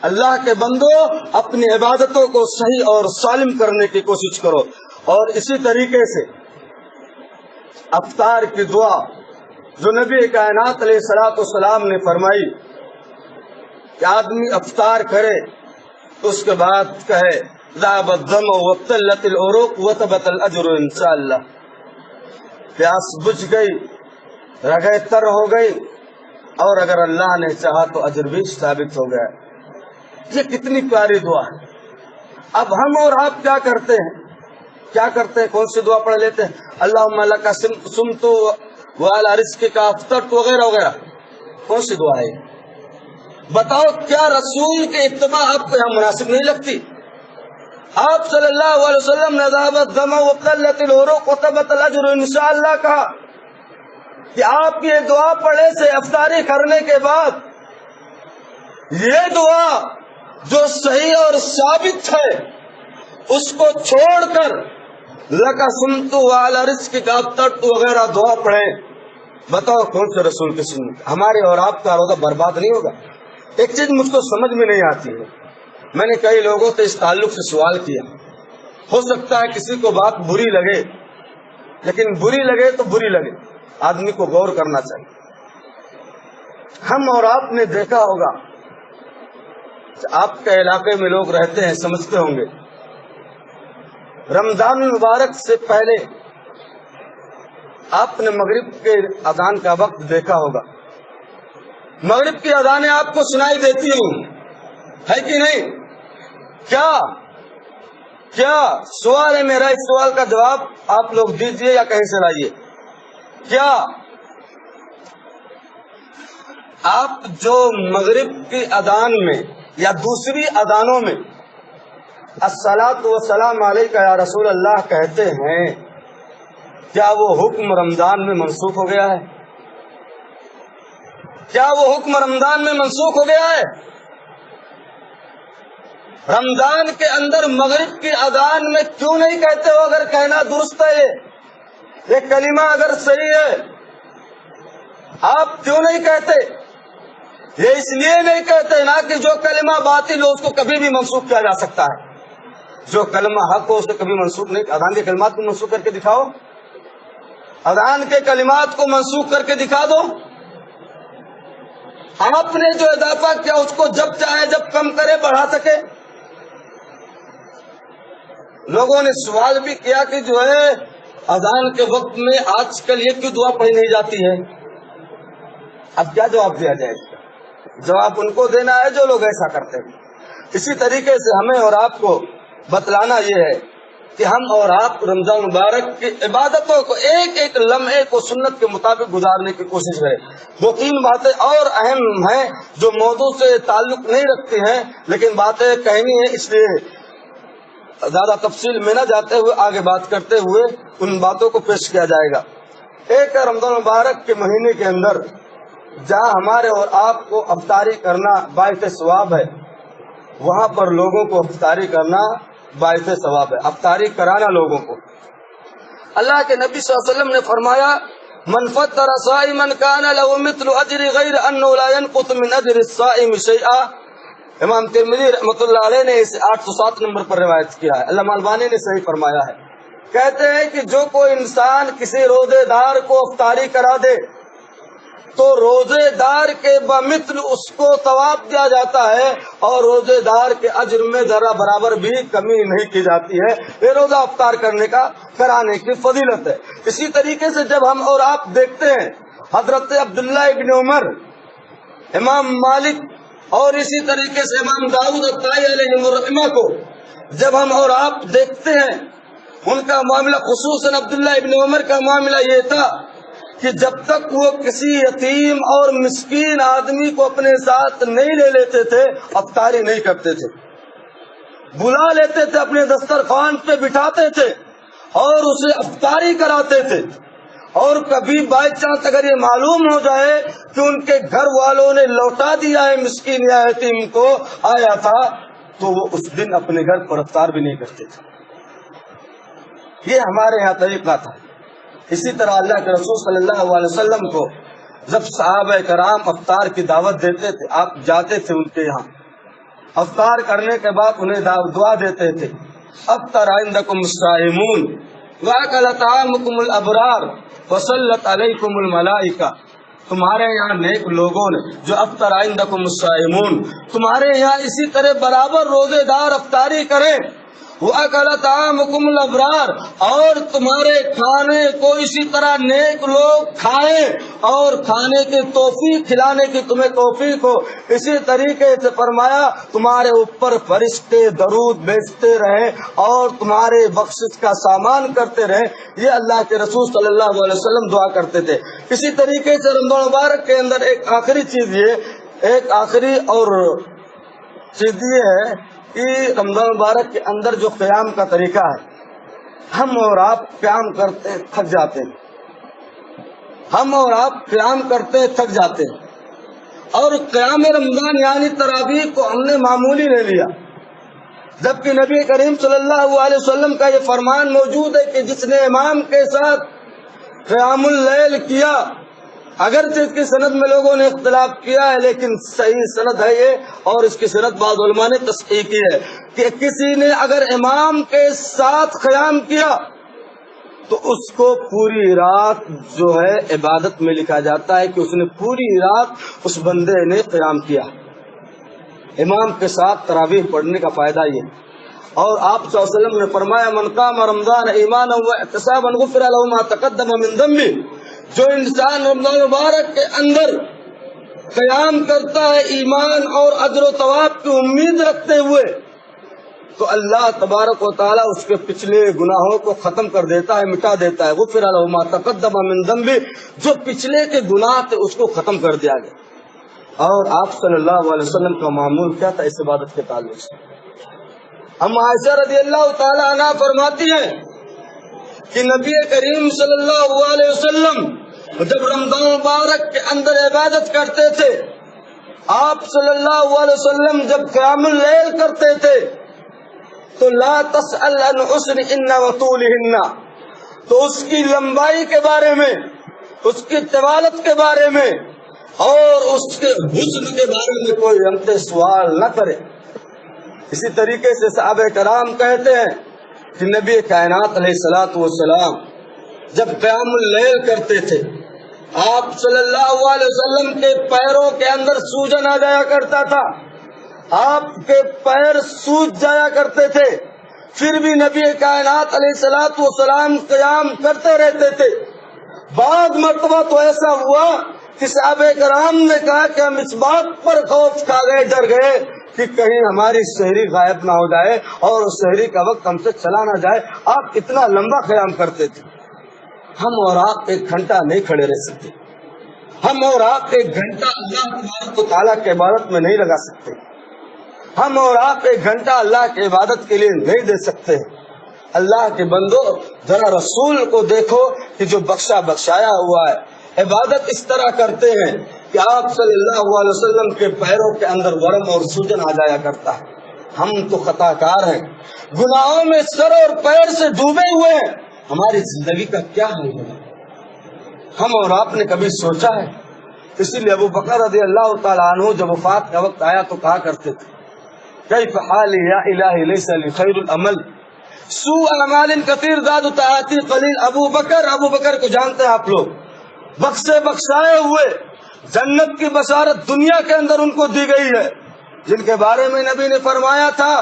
اللہ کے بندو اپنی عبادتوں کو صحیح اور سالم کرنے کی کوشش کرو، اور اسی طریقے سے افطار کی دعا جو نبی کائنات علیہ الصلوۃ والسلام نے فرمائی کہ آدمی افطار کرے تو اس کے بعد کہے ذهب الظمأ وابتلت العروق وثبت الاجر انشاءاللہ، پیاس بجھ گئی، رگیں تر ہو گئی، اور اگر اللہ نے چاہا تو اجر بھی ثابت ہو گیا۔ یہ کتنی پیاری دعا ہے۔ اب ہم اور آپ کیا کرتے ہیں؟ کون سی دعا پڑھ لیتے ہیں؟ اللہم لک صمت وعلی رزقک افطرت وغیرہ وغیرہ۔ کون سی دعا ہے؟ بتاؤ، کیا رسول کے اتباع آپ کو یہاں مناسب نہیں لگتی؟ آپ صلی اللہ علیہ وسلم نے ذهب الظمأ وابتلت العروق وثبت الاجر انشاءاللہ کہا کہ آپ یہ دعا پڑھے سے افطاری کرنے کے بعد یہ دعا جو صحیح اور ثابت ہے اس کو چھوڑ کر لَكَ صُمْتُ وَعَلَى رِزْقِكَ أَفْطَرْتُ وغیرہ دعا پڑھیں۔ بتاؤ کون سے رسول کی سنت؟ ہمارے اور آپ کا روزہ برباد نہیں ہوگا؟ ایک چیز مجھ کو سمجھ میں نہیں آتی ہے، میں نے کئی لوگوں سے اس تعلق سے سوال کیا، ہو سکتا ہے کسی کو بات بری لگے، لیکن بری لگے تو بری لگے، آدمی کو غور کرنا چاہیے۔ ہم اور آپ نے دیکھا ہوگا، آپ کے علاقے میں لوگ رہتے ہیں، سمجھتے ہوں گے، رمضان المبارک سے پہلے آپ نے مغرب کے اذان کا وقت دیکھا ہوگا، مغرب کی اذانیں آپ کو سنائی دیتی ہوں، ہے کہ نہیں؟ کیا سوال ہے میرا، اس سوال کا جواب آپ لوگ دیجئے یا کہیں سے لائیے۔ کیا آپ جو مغرب کی اذان میں یا دوسری اذانوں میں الصلاۃ والسلام علیک یا رسول اللہ کہتے ہیں، کیا وہ حکم رمضان میں منسوخ ہو گیا ہے؟ کیا وہ حکم رمضان میں منسوخ ہو گیا ہے؟ رمضان کے اندر مغرب کی اذان میں کیوں نہیں کہتے ہو؟ اگر کہنا درست ہے، یہ کلمہ اگر صحیح ہے، آپ کیوں نہیں کہتے؟ یہ اس لیے نہیں کہتے نا کہ جو کلمہ باطل ہو اس کو کبھی بھی منسوخ کیا جا سکتا ہے، جو کلمہ حق ہو اسے کبھی منسوخ نہیں۔ اذان کے کلمات کو منسوخ کر کے دکھاؤ، اذان کے کلمات کو منسوخ کر کے دکھا دو۔ آپ نے جو اضافہ کیا اس کو جب چاہے جب کم کرے، بڑھا سکے۔ لوگوں نے سوال بھی کیا کہ جو ہے اذان کے وقت میں آج کل یہ کیوں دعا پڑھی نہیں جاتی ہے؟ اب کیا جواب دیا جائے؟ جواب ان کو دینا ہے جو لوگ ایسا کرتے ہیں۔ اسی طریقے سے ہمیں اور آپ کو بتلانا یہ ہے کہ ہم اور آپ رمضان مبارک کی عبادتوں کو ایک ایک لمحے کو سنت کے مطابق گزارنے کی کوشش کریں۔ دو تین باتیں اور اہم ہیں جو موضوع سے تعلق نہیں رکھتی ہیں، لیکن باتیں کہنی ہیں، اس لیے زیادہ تفصیل میں نہ جاتے ہوئے آگے بات کرتے ہوئے ان باتوں کو پیش کیا جائے گا۔ ایک رمضان مبارک کے مہینے کے اندر جہاں ہمارے اور آپ کو افطاری کرنا باعث ثواب ہے، وہاں پر لوگوں کو افطاری کرنا باعث ثواب ہے، افطاری کرانا لوگوں کو۔ اللہ کے نبی صلی اللہ علیہ وسلم نے فرمایا من فطر صائما كان له مثل اجر غیر انه لا ينقص من اجر الصائم شيئا۔ امام ترمذی رحمۃ اللہ علیہ نے اسے 807 نمبر پر روایت کیا ہے، علامہ البانی نے صحیح فرمایا ہے۔ کہتے ہیں کہ جو کوئی انسان کسی روزے دار کو افطاری کرا دے تو روزے دار کے بمثل اس کو ثواب دیا جاتا ہے، اور روزے دار کے اجر میں ذرا برابر بھی کمی نہیں کی جاتی ہے۔ یہ روزہ افطار کرانے کی فضیلت ہے۔ اسی طریقے سے جب ہم اور آپ دیکھتے ہیں حضرت عبداللہ ابن عمر امام مالک اور اسی طریقے سے امام داؤد الطائی علیہ الرحمہ کو جب ہم اور آپ دیکھتے ہیں، ان کا معاملہ خصوصاً عبداللہ ابن عمر کا معاملہ یہ تھا کہ جب تک وہ کسی یتیم اور مسکین آدمی کو اپنے ساتھ نہیں لے لیتے تھے افطاری نہیں کرتے تھے، بلا لیتے تھے، اپنے دسترخوان پہ بٹھاتے تھے اور اسے افطاری کراتے تھے. اور کبھی بائی چانس اگر یہ معلوم ہو جائے کہ ان کے گھر والوں نے لوٹا دیا ہے مسکین یا یتیم کو آیا تھا تو وہ اس دن اپنے گھر پر افطار بھی نہیں کرتے تھے. یہ ہمارے یہاں طریقہ تھا. اسی طرح اللہ کے رسول صلی اللہ علیہ وسلم کو جب صحابہ کرام افطار کی دعوت دیتے تھے، آپ جاتے تھے ان کے یہاں، افطار کرنے کے بعد انہیں دعا دیتے تھے، افطر عندکم الصائمون واکل طعامکم الابرار وصلت علیکم الملائکہ. تمہارے یہاں نیک لوگوں نے جو افطر عندکم الصائمون، تمہارے یہاں اسی طرح برابر روزے دار افطاری کریں، وَأَكَلَ طَعَامُكُمُ الْأَبْرَارُ، اور تمہارے کھانے کو اسی طرح نیک لوگ کھائیں اور کھانے کی توفیق، کھلانے کی تمہیں توفیق ہو. اسی طریقے سے فرمایا تمہارے اوپر فرشتے درود بھیجتے رہے اور تمہارے بخشش کا سامان کرتے رہے. یہ اللہ کے رسول صلی اللہ علیہ وسلم دعا کرتے تھے. اسی طریقے سے رمضان مبارک کے اندر ایک آخری چیز یہ ہے کہ رمضان مبارک کے اندر جو قیام کا طریقہ ہے، ہم اور آپ قیام کرتے ہیں تھک جاتے ہیں، ہم اور آپ قیام کرتے ہیں تھک جاتے ہیں، اور قیام رمضان یعنی تراویح کو ہم نے معمولی لے لیا، جبکہ نبی کریم صلی اللہ علیہ وسلم کا یہ فرمان موجود ہے کہ جس نے امام کے ساتھ قیام اللیل کیا، اگرچہ اس کی سند میں لوگوں نے اختلاف کیا ہے لیکن صحیح سند ہے یہ، اور اس کی سند بعض علماء نے تصحیح کی ہے کہ کسی نے اگر امام کے ساتھ قیام کیا تو اس کو پوری رات جو ہے عبادت میں لکھا جاتا ہے کہ اس نے پوری رات اس بندے نے قیام کیا. امام کے ساتھ تراویح پڑھنے کا فائدہ یہ. اور آپ صلی اللہ علیہ وسلم نے فرمایا من قام رمضان ایمانا واحتسابا غفر له ما تقدم من ذنبه، جو انسان رمضان مبارک کے اندر قیام کرتا ہے ایمان اور اجر و ثواب کی امید رکھتے ہوئے، تو اللہ تبارک و تعالیٰ اس کے پچھلے گناہوں کو ختم کر دیتا ہے، مٹا دیتا ہے. غفر له ما تقدم من ذنبه، جو پچھلے کے گناہ تھے اس کو ختم کر دیا گیا. اور آپ صلی اللہ علیہ وسلم کا معمول کیا تھا اس عبادت کے تعلق سے؟ ہم عائشہ رضی اللہ تعالی عنہ فرماتی ہیں کہ نبی کریم صلی اللہ علیہ وسلم جب رمضان مبارک کے اندر عبادت کرتے تھے، آپ صلی اللہ علیہ وسلم جب قیام اللیل کرتے تھے تو لا تسأل عن حسنهن وطولهن، تو اس کی لمبائی کے بارے میں، اس کی طوالت کے بارے میں اور اس کے حسن کے بارے میں کوئی ہم سے سوال نہ کرے. اسی طریقے سے صحابہ کرام کہتے ہیں کہ نبی کائنات علیہ الصلوۃ والسلام جب قیام اللیل کرتے تھے، آپ صلی اللہ علیہ وسلم کے پیروں کے اندر سوجن آ جایا کرتا تھا، آپ کے پیر سوج جایا کرتے تھے، پھر بھی نبی کائنات علیہ الصلوۃ والسلام قیام کرتے رہتے تھے. بعض مرتبہ تو ایسا ہوا کہ صحابہ کرام نے کہا کہ ہم اس بات پر خوف کھا گئے، ڈر گئے کہ کہیں ہماری سحری غائب نہ ہو جائے اور اس سحری کا وقت ہم سے چلا نہ جائے. آپ اتنا لمبا قیام کرتے تھے. ہم اور آپ 1 گھنٹہ نہیں کھڑے رہ سکتے، ہم اور آپ 1 گھنٹہ اللہ تبارک و تعالیٰ کی عبادت میں نہیں لگا سکتے، ہم اور آپ 1 گھنٹہ اللہ کی عبادت کے لیے نہیں دے سکتے. اللہ کے بندو ذرا رسول کو دیکھو کہ جو بخشایا ہوا ہے، عبادت اس طرح کرتے ہیں کہ آپ صلی اللہ علیہ وسلم کے پیروں کے اندر ورم اور سوجن آ جایا کرتا ہے. ہم تو خطا کار ہیں، گناہوں میں سر اور پیر سے ڈوبے ہوئے ہیں، ہماری زندگی کا کیا حال ہوگا؟ ہم اور آپ نے کبھی سوچا ہے؟ اسی لیے ابو بکر رضی اللہ تعالیٰ عنہ جب وفات کا وقت آیا تو کہا کرتے تھے کیف حالی یا الہی لیس لی خیر العمل سوء اعمال کثیر زاد طاعتی قلیل. ابو بکر کو جانتے ہیں آپ لوگ، بخشائے ہوئے، جنت کی بشارت دنیا کے اندر ان کو دی گئی ہے، جن کے بارے میں نبی نے فرمایا تھا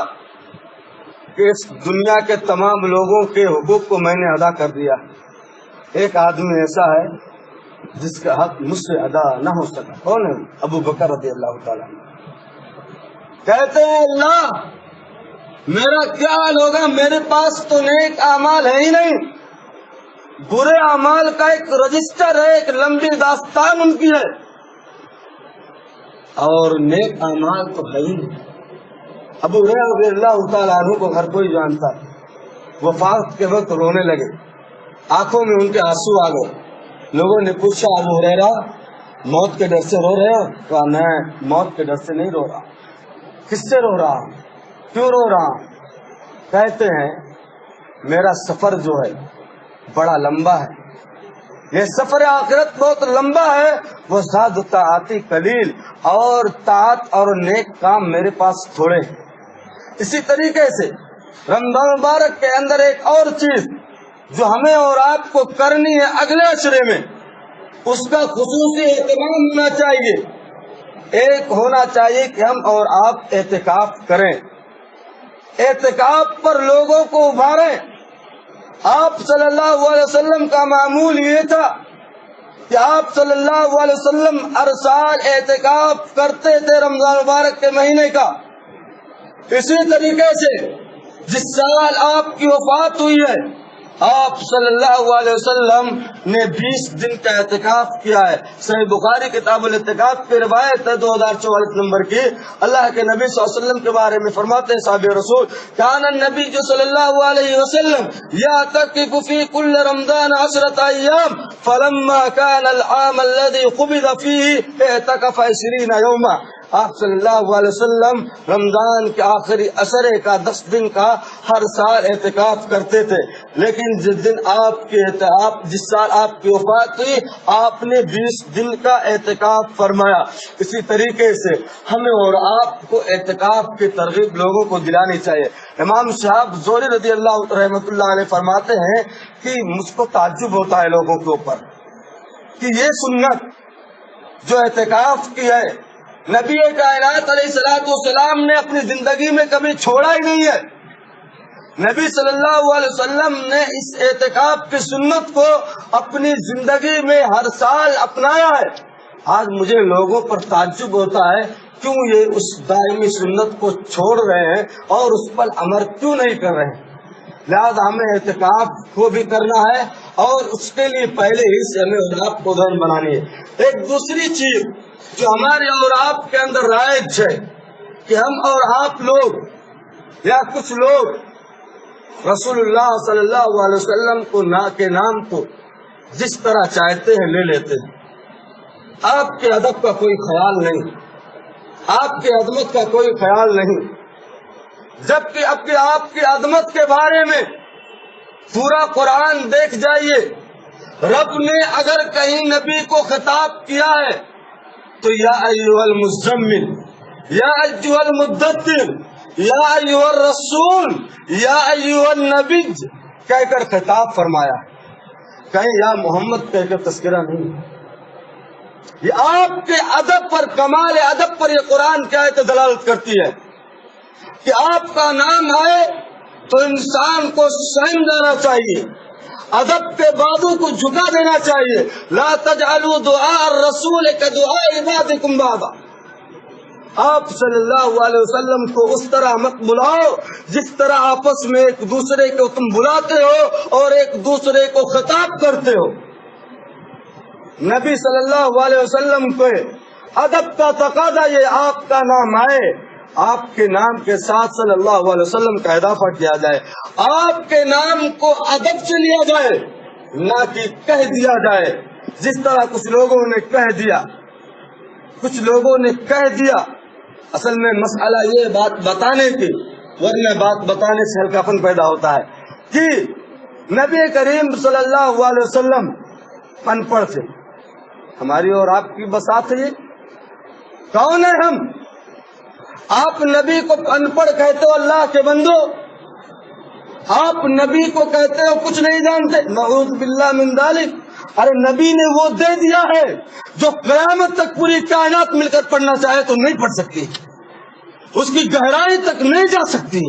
کہ اس دنیا کے تمام لوگوں کے حقوق کو میں نے ادا کر دیا. ایک آدمی ایسا ہے جس کا حق مجھ سے ادا نہ ہو سکا. کون ہے؟ ابو بکر رضی اللہ تعالیٰ. کہتے ہیں اللہ میرا کیا حال ہوگا، میرے پاس تو نیک اعمال ہے ہی نہیں، برے اعمال کا ایک رجسٹر ہے، ایک لمبی داستان ان کی ہے، اور نیک اعمال تو ہے ہی نہیں. ابو ہریرہ رضی اللہ تعالیٰ عنہ کو ہر کوئی جانتا ہے. وفات کے وقت رونے لگے، آنکھوں میں ان کے آنسو آ گئے. لوگوں نے پوچھا ابو ہریرہ موت کے ڈر سے رو رہے ہو؟ کہا میں موت کے ڈر سے نہیں رو رہا. کس سے رو رہا ہوں، کیوں رو رہا ہوں؟ کہتے ہیں میرا سفر جو ہے بڑا لمبا ہے، یہ سفر آخرت بہت لمبا ہے، وہ زاد طاعتی قلیل، اور طاعت اور نیک کام میرے پاس تھوڑے ہیں. اسی طریقے سے رمضان مبارک کے اندر ایک اور چیز جو ہمیں اور آپ کو کرنی ہے اگلے عشرے میں، اس کا خصوصی اہتمام ہونا چاہیے. ایک ہونا چاہیے کہ ہم اور آپ اعتکاف کریں، اعتکاف پر لوگوں کو ابھاریں. آپ صلی اللہ علیہ وسلم کا معمول یہ تھا کہ آپ صلی اللہ علیہ وسلم ہر سال اعتکاف کرتے تھے رمضان مبارک کے مہینے کا. اسی طریقے سے جس سال آپ کی وفات ہوئی ہے آپ صلی اللہ علیہ وسلم نے 20 دن کا اعتکاف کیا ہے. صحیح بخاری کتاب الاعتکاف کی روایت ہے 2044 نمبر کی. اللہ کے نبی صلی اللہ علیہ وسلم کے بارے میں فرماتے ہیں صحابی رسول کان النبی صلی اللہ علیہ وسلم یعتکف فی کل رمضان 10 ایام فلما کان العام الذي قبض فیہ اعتکف 20 یوما. آپ صلی اللہ علیہ وسلم رمضان کے آخری عشرے کا 10 دن کا ہر سال اعتکاف کرتے تھے، لیکن جس سال آپ کی وفات ہوئی آپ نے 20 دن کا اعتکاف فرمایا. اسی طریقے سے ہمیں اور آپ کو اعتکاف کی ترغیب لوگوں کو دلانی چاہیے. امام شہاب زہری رضی اللہ رحمۃ اللہ علیہ فرماتے ہیں کہ مجھ کو تعجب ہوتا ہے لوگوں کے اوپر کہ یہ سنت جو اعتکاف کی ہے نبی کائنات علیہ الصلوۃ والسلام نے اپنی زندگی میں کبھی چھوڑا ہی نہیں ہے. نبی صلی اللہ علیہ وسلم نے اس اعتکاف کی سنت کو اپنی زندگی میں ہر سال اپنایا ہے. آج مجھے لوگوں پر تعجب ہوتا ہے کیوں یہ اس دائمی سنت کو چھوڑ رہے ہیں اور اس پر عمل کیوں نہیں کر رہے ہیں. لہٰذا ہمیں اعتکاف کو بھی کرنا ہے اور اس کے لیے پہلے ہی سے ہمیں اور آپ کو ذہن بنانی ہے. ایک دوسری چیز جو ہمارے اور آپ کے اندر رائج ہے کہ ہم اور آپ لوگ یا کچھ لوگ رسول اللہ صلی اللہ علیہ وسلم کو کے نام کو جس طرح چاہتے ہیں لے لیتے ہیں. آپ کے ادب کا کوئی خیال نہیں، آپ کی عظمت کا کوئی خیال نہیں، جبکہ آپ کی عظمت کے بارے میں پورا قرآن دیکھ جائیے. رب نے اگر کہیں نبی کو خطاب کیا ہے تو یا ایھا المزمل، یا ایھا المدثر، یا ایھا الرسول، یا ایھا النبی کہہ کر خطاب فرمایا. کہیں یا محمد کہہ کر تذکرہ نہیں. یہ آپ کے ادب پر، کمال ادب پر یہ قرآن کی آیت دلالت کرتی ہے کہ آپ کا نام آئے تو انسان کو سہم جانا چاہیے، ادب کے بازو کو جھکا دینا چاہیے. لا تجعلوا دعاء الرسول كدعاء عبادكم بعضا. آپ صلی اللہ علیہ وسلم کو اس طرح مت بلاؤ جس طرح آپس میں ایک دوسرے کو تم بلاتے ہو اور ایک دوسرے کو خطاب کرتے ہو. نبی صلی اللہ علیہ وسلم کو ادب کا تقاضا یہ آپ کا نام آئے، آپ کے نام کے ساتھ صلی اللہ علیہ وسلم کا اضافہ کیا جائے، آپ کے نام کو ادب سے لیا جائے نہ کہ کہہ دیا جائے جس طرح کچھ لوگوں نے کہہ دیا. اصل میں مسئلہ یہ بات بتانے کی، ورنہ بات بتانے سے ہلکاپن پیدا ہوتا ہے کہ نبی کریم صلی اللہ علیہ وسلم ان پڑھ تھے. ہماری اور آپ کی بساط ہے. کون ہے ہم؟ آپ نبی کو ان پڑھ کہتے ہو اللہ کے بندو، آپ نبی کو کہتے ہو کچھ نہیں جانتے. نعوذ باللہ من ذالک. ارے نبی نے وہ دے دیا ہے جو قیامت تک پوری کائنات مل کر پڑھنا چاہے تو نہیں پڑھ سکتی، اس کی گہرائی تک نہیں جا سکتی.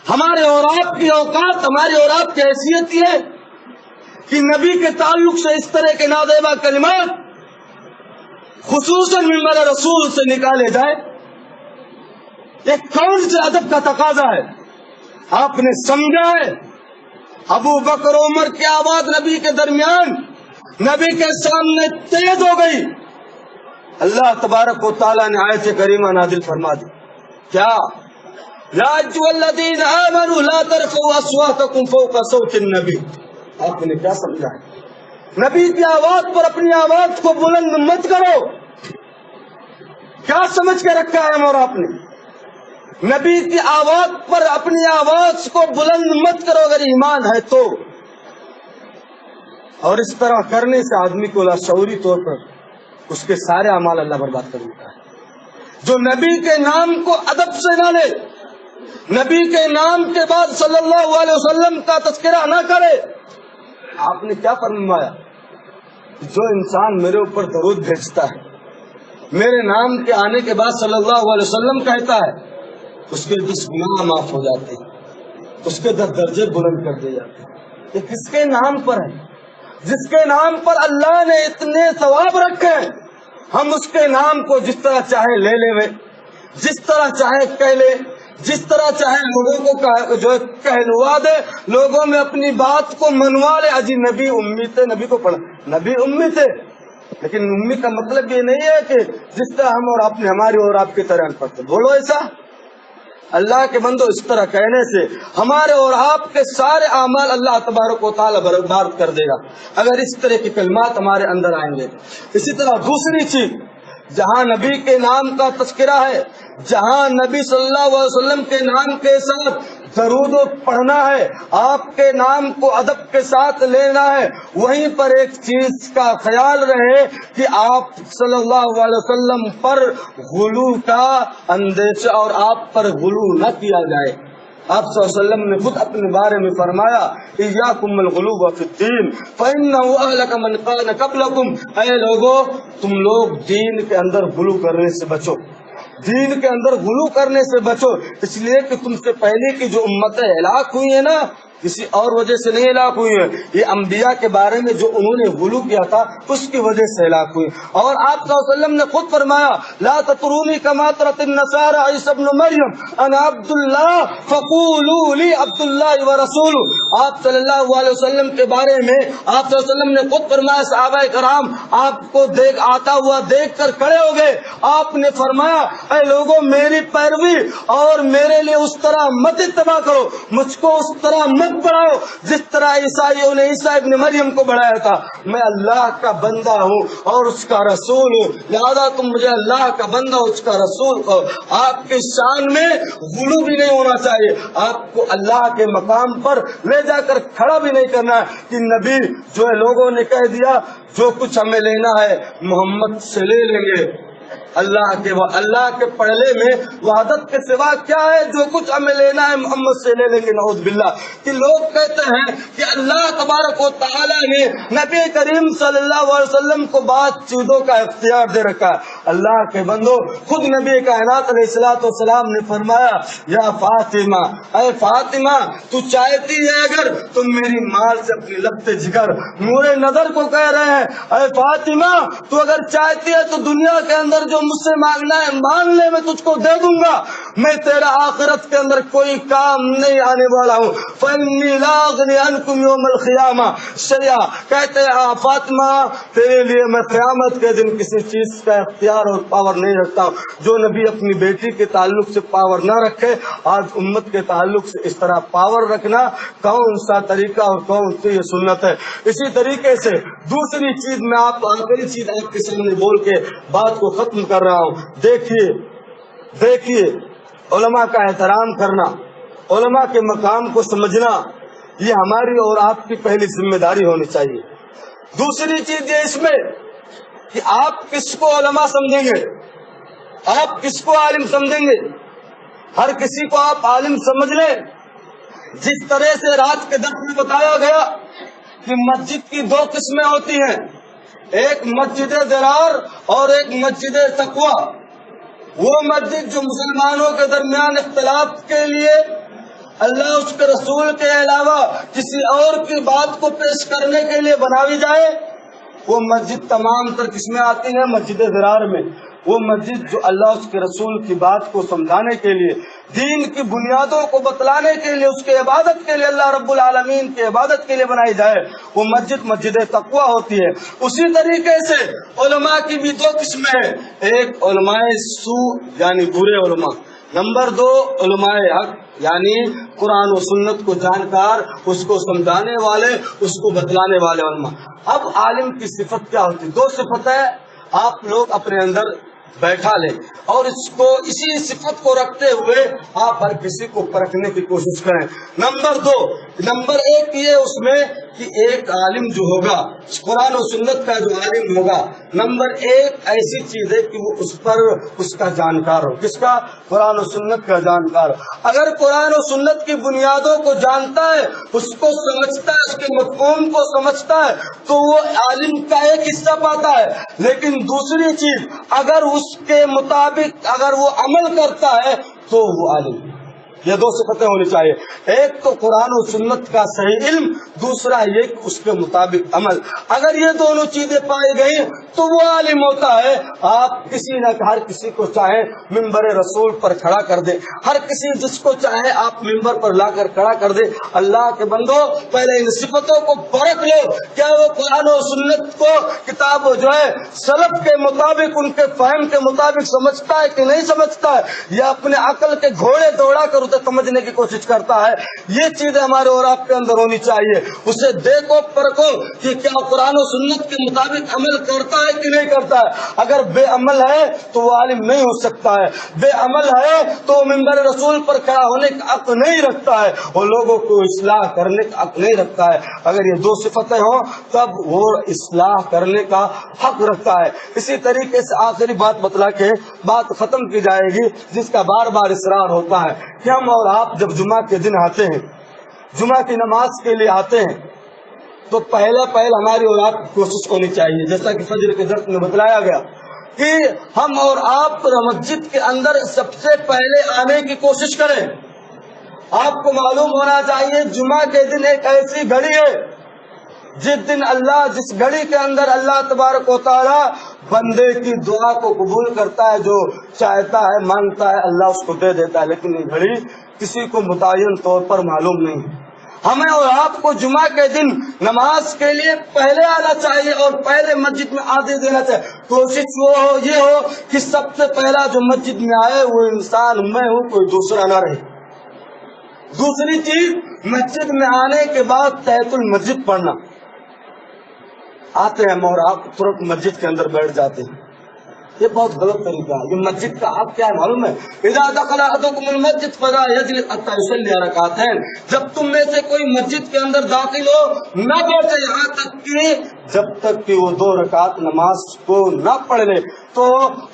ہمارے اور آپ کی اوقات، ہماری اور آپ کی حیثیت یہ کہ نبی کے تعلق سے اس طرح کے نازیبا کلمات خصوصاً منبر رسول سے نکالے جائے؟ یہ کون سے ادب کا تقاضا ہے؟ آپ نے سمجھا ہے ابو بکر عمر کی آواز نبی کے درمیان نبی کے سامنے تیز ہو گئی، اللہ تبارک و تعالیٰ نے آیت کریمہ نازل فرما دی، کیا یا ایھا الذین آمنوا لا ترفعوا اصواتکم فوق صوت النبی؟ آپ نے کیا سمجھا ہے؟ نبی کی آواز پر اپنی آواز کو بلند مت کرو، کیا سمجھ کے رکھا ہے اور آپ نے؟ نبی کی آواز پر اپنی آواز کو بلند مت کرو اگر ایمان ہے تو۔ اور اس طرح کرنے سے آدمی کو لاشعوری طور پر اس کے سارے اعمال اللہ برباد کر دیتا ہے۔ جو نبی کے نام کو ادب سے نہ لے، نبی کے نام کے بعد صلی اللہ علیہ وسلم کا تذکرہ نہ کرے، آپ نے کیا فرمایا؟ جو انسان میرے اوپر درود بھیجتا ہے، میرے نام کے آنے کے بعد صلی اللہ علیہ وسلم کہتا ہے، اس کے 10 گناہ معاف ہو جاتے ہیں، اس کے 10 درجے بلند کر دیے جاتے ہیں۔ یہ کس کے نام پر ہے؟ جس کے نام پر اللہ نے اتنے ثواب رکھے ہیں، ہم اس کے نام کو جس طرح چاہے لے لیں، جس طرح چاہے کہہ لے، جس طرح چاہے لوگوں کو جو کہلوا دے، لوگوں میں اپنی بات کو منوا لے۔ اجی نبی امی تھے، نبی کو پڑھا، نبی امی تھے، لیکن امی کا مطلب یہ نہیں ہے کہ جس طرح ہم اور آپ نے ہماری اور آپ کی طرح پڑھتے، بولو ایسا۔ اللہ کے بندو، اس طرح کہنے سے ہمارے اور آپ کے سارے اعمال اللہ تبارک و تعالی برباد کر دے گا اگر اس طرح کے کلمات ہمارے اندر آئیں گے۔ اسی طرح دوسری چیز، جہاں نبی کے نام کا تذکرہ ہے، جہاں نبی صلی اللہ علیہ وسلم کے نام کے ساتھ درود پڑھنا ہے، آپ کے نام کو ادب کے ساتھ لینا ہے، وہیں پر ایک چیز کا خیال رہے کہ آپ صلی اللہ علیہ وسلم پر غلو کا اندیشہ اور آپ پر غلو نہ کیا جائے۔ آپ صلی اللہ علیہ وسلم نے خود اپنے بارے میں فرمایا، ایاکم الغلو فی الدین فإنہ اہلک من کان قبلکم، اے لوگو تم لوگ دین کے اندر غلو کرنے سے بچو، دین کے اندر غلو کرنے سے بچو، اس لیے کہ تم سے پہلے کی جو امتیں ہلاک ہوئی ہیں نا، کسی اور وجہ سے نہیں ہلاک ہوئی ہیں، یہ انبیاء کے بارے میں جو انہوں نے غلو کیا تھا اس کی وجہ سے ہلاک ہوئی۔ اور آپ صلی اللہ علیہ وسلم نے خود فرمایا، لا تطرونی کما طرت النصارى عیسی ابن مریم انا عبد اللہ فقولوا لی عبد اللہ ورسولہ۔ آپ صلی اللہ علیہ وسلم کے بارے میں آپ صلی اللہ علیہ وسلم نے خود فرمایا، صحابہ کرام آپ کو آتا ہوا دیکھ کر کھڑے ہو گئے، آپ نے فرمایا، اے لوگوں میری پیروی اور میرے لیے اس طرح مت اتباع کرو، مجھ کو اس طرح مت بڑھاؤ جس طرح عیسائیوں نے عیسیٰ ابن مریم کو بڑھایا تھا، میں اللہ کا بندہ ہوں اور اس کا رسول ہوں، لہذا تم مجھے اللہ کا بندہ اس کا رسول ہو۔ آپ کی شان میں غلو بھی نہیں ہونا چاہیے، آپ کو اللہ کے مقام پر لے جا کر کھڑا بھی نہیں کرنا ہے کہ نبی جو ہے لوگوں نے کہہ دیا جو کچھ ہمیں لینا ہے محمد سے لے لیں گے، اللہ کے پہلے میں وحدت کے سوا کیا ہے، جو کچھ ہمیں لینا ہے محمد سے لے لیں گے، نعوذ باللہ۔ کہ لوگ کہتے ہیں کہ اللہ تبارک و تعالیٰ نے نبی کریم صلی اللہ علیہ وسلم کو بعض چیزوں کا اختیار دے رکھا ہے۔ اللہ کے بندو، خود نبی کائنات علیہ الصلوۃ والسلام نے فرمایا، یا فاطمہ، اے فاطمہ تو چاہتی ہے اگر تم میری مال سے اپنی لبتے جگر نور نظر کو کہہ رہے ہیں، اے فاطمہ تو اگر چاہتی ہے تو دنیا کے اندر جو مجھ سے مانگنا ہے مان لے، میں تجھ کو دے دوں گا، میں تیرا آخرت کے اندر کوئی کام نہیں آنے والا ہوں۔ فَإِنِّي لَا أُغْنِي عَنْكُمْ يَوْمَ الْقِيَامَةِ، شریعہ کہتے ہیں فاطمہ تیرے لیے میں قیامت کے دن کسی چیز کا اختیار اور پاور نہیں رکھتا ہوں۔ جو نبی اپنی بیٹی کے تعلق سے پاور نہ رکھے، آج امت کے تعلق سے اس طرح پاور رکھنا کون سا طریقہ اور کون سی یہ سنت ہے۔ اسی طریقے سے دوسری چیز میں آخری چیز آپ کے سامنے بول کے بات کو ختم کر رہا ہوں۔ دیکھیے علماء کا احترام کرنا، علماء کے مقام کو سمجھنا، یہ ہماری اور آپ کی پہلی ذمہ داری ہونی چاہیے۔ دوسری چیز یہ اس میں کہ آپ کس کو علماء سمجھیں گے، آپ کس کو عالم سمجھیں گے، ہر کسی کو آپ عالم سمجھ لیں۔ جس طرح سے رات کے درس میں بتایا گیا کہ مسجد کی 2 قسمیں ہوتی ہیں، ایک مسجد درار اور ایک مسجد تقوی۔ وہ مسجد جو مسلمانوں کے درمیان اختلاف کے لیے اللہ اس کے رسول کے علاوہ کسی اور کی بات کو پیش کرنے کے لیے بنائی جائے، وہ مسجد تمام تر کس میں آتی ہے؟ مسجد ضرار میں۔ وہ مسجد جو اللہ اس کے رسول کی بات کو سمجھانے کے لیے، دین کی بنیادوں کو بتلانے کے لیے، اس کے عبادت کے لیے، اللہ رب العالمین کی عبادت کے لیے بنائی جائے، وہ مسجد مسجد تقویٰ ہوتی ہے۔ اسی طریقے سے علماء کی بھی دو قسمیں ہیں، ایک علماء سو یعنی برے علماء، نمبر 2 علماء حق یعنی قرآن و سنت کو جانکار، اس کو سمجھانے والے، اس کو بتلانے والے علماء۔ اب عالم کی صفت کیا ہوتی ہے؟ 2 صفتیں آپ لوگ اپنے اندر بیٹھا لیں اور اس کو اسی صفت کو رکھتے ہوئے آپ ہر کسی کو پرکھنے کی کوشش کریں۔ نمبر 1 یہ اس میں کہ ایک عالم جو ہوگا، قرآن و سنت کا جو عالم ہوگا، نمبر 1 ایسی چیز ہے کہ وہ اس پر اس کا جانکار ہو۔ کس کا؟ قرآن و سنت کا جانکار ہو۔ اگر قرآن و سنت کی بنیادوں کو جانتا ہے، اس کو سمجھتا ہے، اس کے مفہوم کو سمجھتا ہے، تو وہ عالم کا ایک حصہ پاتا ہے۔ لیکن دوسری چیز، اگر اس کے مطابق اگر وہ عمل کرتا ہے تو وہ عالم ہے۔ یہ 2 صفتیں ہونی چاہیے، ایک تو قرآن و سنت کا صحیح علم، دوسرا یہ کہ اس کے مطابق عمل۔ اگر یہ دونوں چیزیں پائی گئی تو وہ عالم ہوتا ہے۔ آپ کسی نہ ہر کسی کو چاہے منبر رسول پر کھڑا کر دے، ہر کسی جس کو چاہے آپ منبر پر لا کر کھڑا کر دے۔ اللہ کے بندو، پہلے ان صفتوں کو پرکھ لو، کیا وہ قرآن و سنت کو کتاب جو ہے سلف کے مطابق، ان کے فہم کے مطابق سمجھتا ہے کہ نہیں سمجھتا ہے، یا اپنے عقل کے گھوڑے دوڑا کر اسے سمجھنے کی کوشش کرتا ہے۔ یہ چیزیں ہمارے اور آپ کے اندر ہونی چاہیے۔ اسے دیکھو پرکھو کہ کیا قرآن و سنت کے مطابق عمل کرتا ہے کہ نہیں کرتا ہے۔ اگر بے عمل ہے تو وہ عالم نہیں ہو سکتا ہے، بے عمل ہے تو منبر رسول پر کھڑا ہونے کا حق نہیں رکھتا ہے، وہ لوگوں کو اصلاح کرنے کا حق نہیں رکھتا ہے۔ اگر یہ 2 صفتیں ہوں تب وہ اصلاح کرنے کا حق رکھتا ہے۔ اسی طریقے سے آخری بات بتلا کے بات ختم کی جائے گی، جس کا بار بار اصرار ہوتا ہے کہ ہم اور آپ جب جمعہ کے دن آتے ہیں، جمعہ کی نماز کے لیے آتے ہیں، تو پہلے ہماری اور آپ کی کوشش ہونی چاہیے، جیسا کہ فجر کے درس میں بتلایا گیا، کہ ہم اور آپ مسجد کے اندر سب سے پہلے آنے کی کوشش کریں۔ آپ کو معلوم ہونا چاہیے جمعہ کے دن ایک ایسی گھڑی ہے جس گھڑی کے اندر اللہ تبارک و تعالی بندے کی دعا کو قبول کرتا ہے، جو چاہتا ہے مانگتا ہے اللہ اس کو دے دیتا ہے، لیکن یہ گھڑی کسی کو متعین طور پر معلوم نہیں ہے۔ ہمیں اور آپ کو جمعہ کے دن نماز کے لیے پہلے آنا چاہیے اور پہلے مسجد میں آدھے دینا چاہیے۔ کوشش یہ ہو کہ سب سے پہلا جو مسجد میں آئے وہ انسان میں ہوں، کوئی دوسرا نہ رہے۔ دوسری چیز، مسجد میں آنے کے بعد تحیۃ المسجد پڑھنا۔ آتے ہیں اور آپ ترنت مسجد کے اندر بیٹھ جاتے ہیں، یہ بہت غلط طریقہ ہے۔ یہ مسجد کا آپ کیا معلوم ہے؟ اذا دخل احدكم المسجد فلا يجلس حتى يصلي ركعتين، جب تم میں سے کوئی مسجد کے اندر داخل ہو نہ بیٹھے یہاں تک کہ جب تک کہ وہ 2 رکعت نماز کو نہ پڑھ لے۔ تو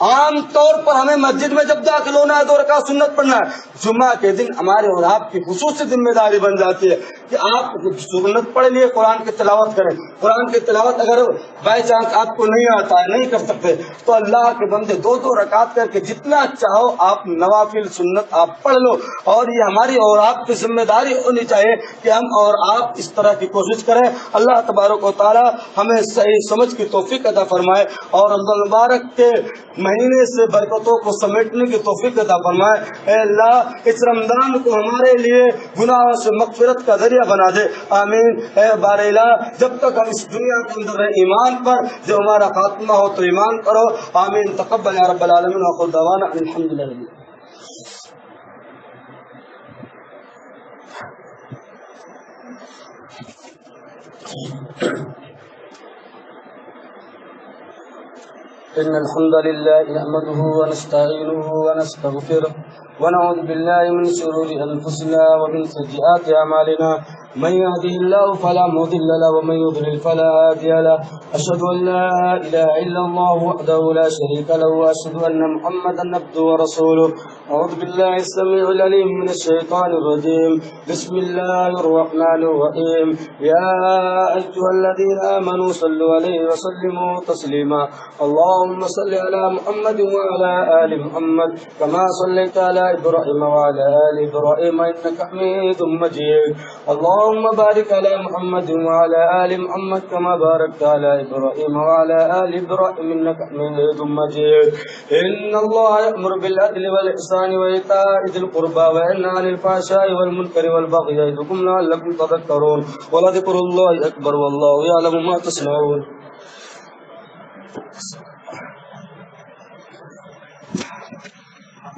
عام طور پر ہمیں مسجد میں جب داخل ہونا ہے 2 رکعت سنت پڑھنا ہے۔ جمعہ کے دن ہمارے اور آپ کی خصوصی ذمہ داری بن جاتی ہے کہ آپ سنت پڑھ لیے، قرآن کی تلاوت کریں۔ قرآن کی تلاوت اگر بائی چانس آپ کو نہیں آتا ہے، نہیں کر سکتے، تو اللہ کے بندے 2 رکعت کر کے جتنا چاہو آپ نوافل سنت آپ پڑھ لو۔ اور یہ ہماری اور آپ کی ذمہ داری ہونی چاہیے کہ ہم اور آپ اس طرح کی کوشش کریں۔ اللہ تبارک و تعالی ہمیں صحیح سمجھ کی توفیق عطا فرمائے اور رمضان مبارک کے مہینے سے برکتوں کو سمیٹنے کی توفیق عطا فرمائے۔ اے اللہ اس رمضان کو ہمارے لیے گناہوں سے مغفرت کا ذریعہ بنا دے، آمین۔ اے بار الہ، جب تک ہم اس دنیا کے اندر رہے ایمان پر، جو ہمارا خاتمہ ہو تو ایمان کرو، آمین۔ تقبل یا رب العالمین، وآخر دعوانا الحمدللہ۔ إن الحمد لله نحمده ونستعينه ونستغفره ونعوذ بالله من شرور أنفسنا ومن سيئات أعمالنا، من يهده الله فلا مضل له ومن يضلل فلا هادي له، أشهد أن لا إله إلا الله وحده لا شريك له وأشهد أن محمدا عبده ورسوله۔ أعوذ بالله السميع العليم من الشيطان الرجيم، بسم الله الرحمن الرحيم، يا أيها الذين آمنوا صلوا عليه وسلموا تسليما، اللهم صل على محمد وعلى آل محمد كما صليت على إبراهيم وعلى آل إبراهيم إنك حميد مجيد. اللهم بارك على محمد وعلى آل محمد كما باركت على إبراهيم وعلى آل إبراهيم إنك حميد مجيد. إن الله يأمر بالعدل والإحسان وإيتاء ذي القربى وينهى عن الفحشاء والمنكر والبغي يعظكم لعلكم تذكرون. ولذكر الله أكبر والله يعلم ما تصنعون.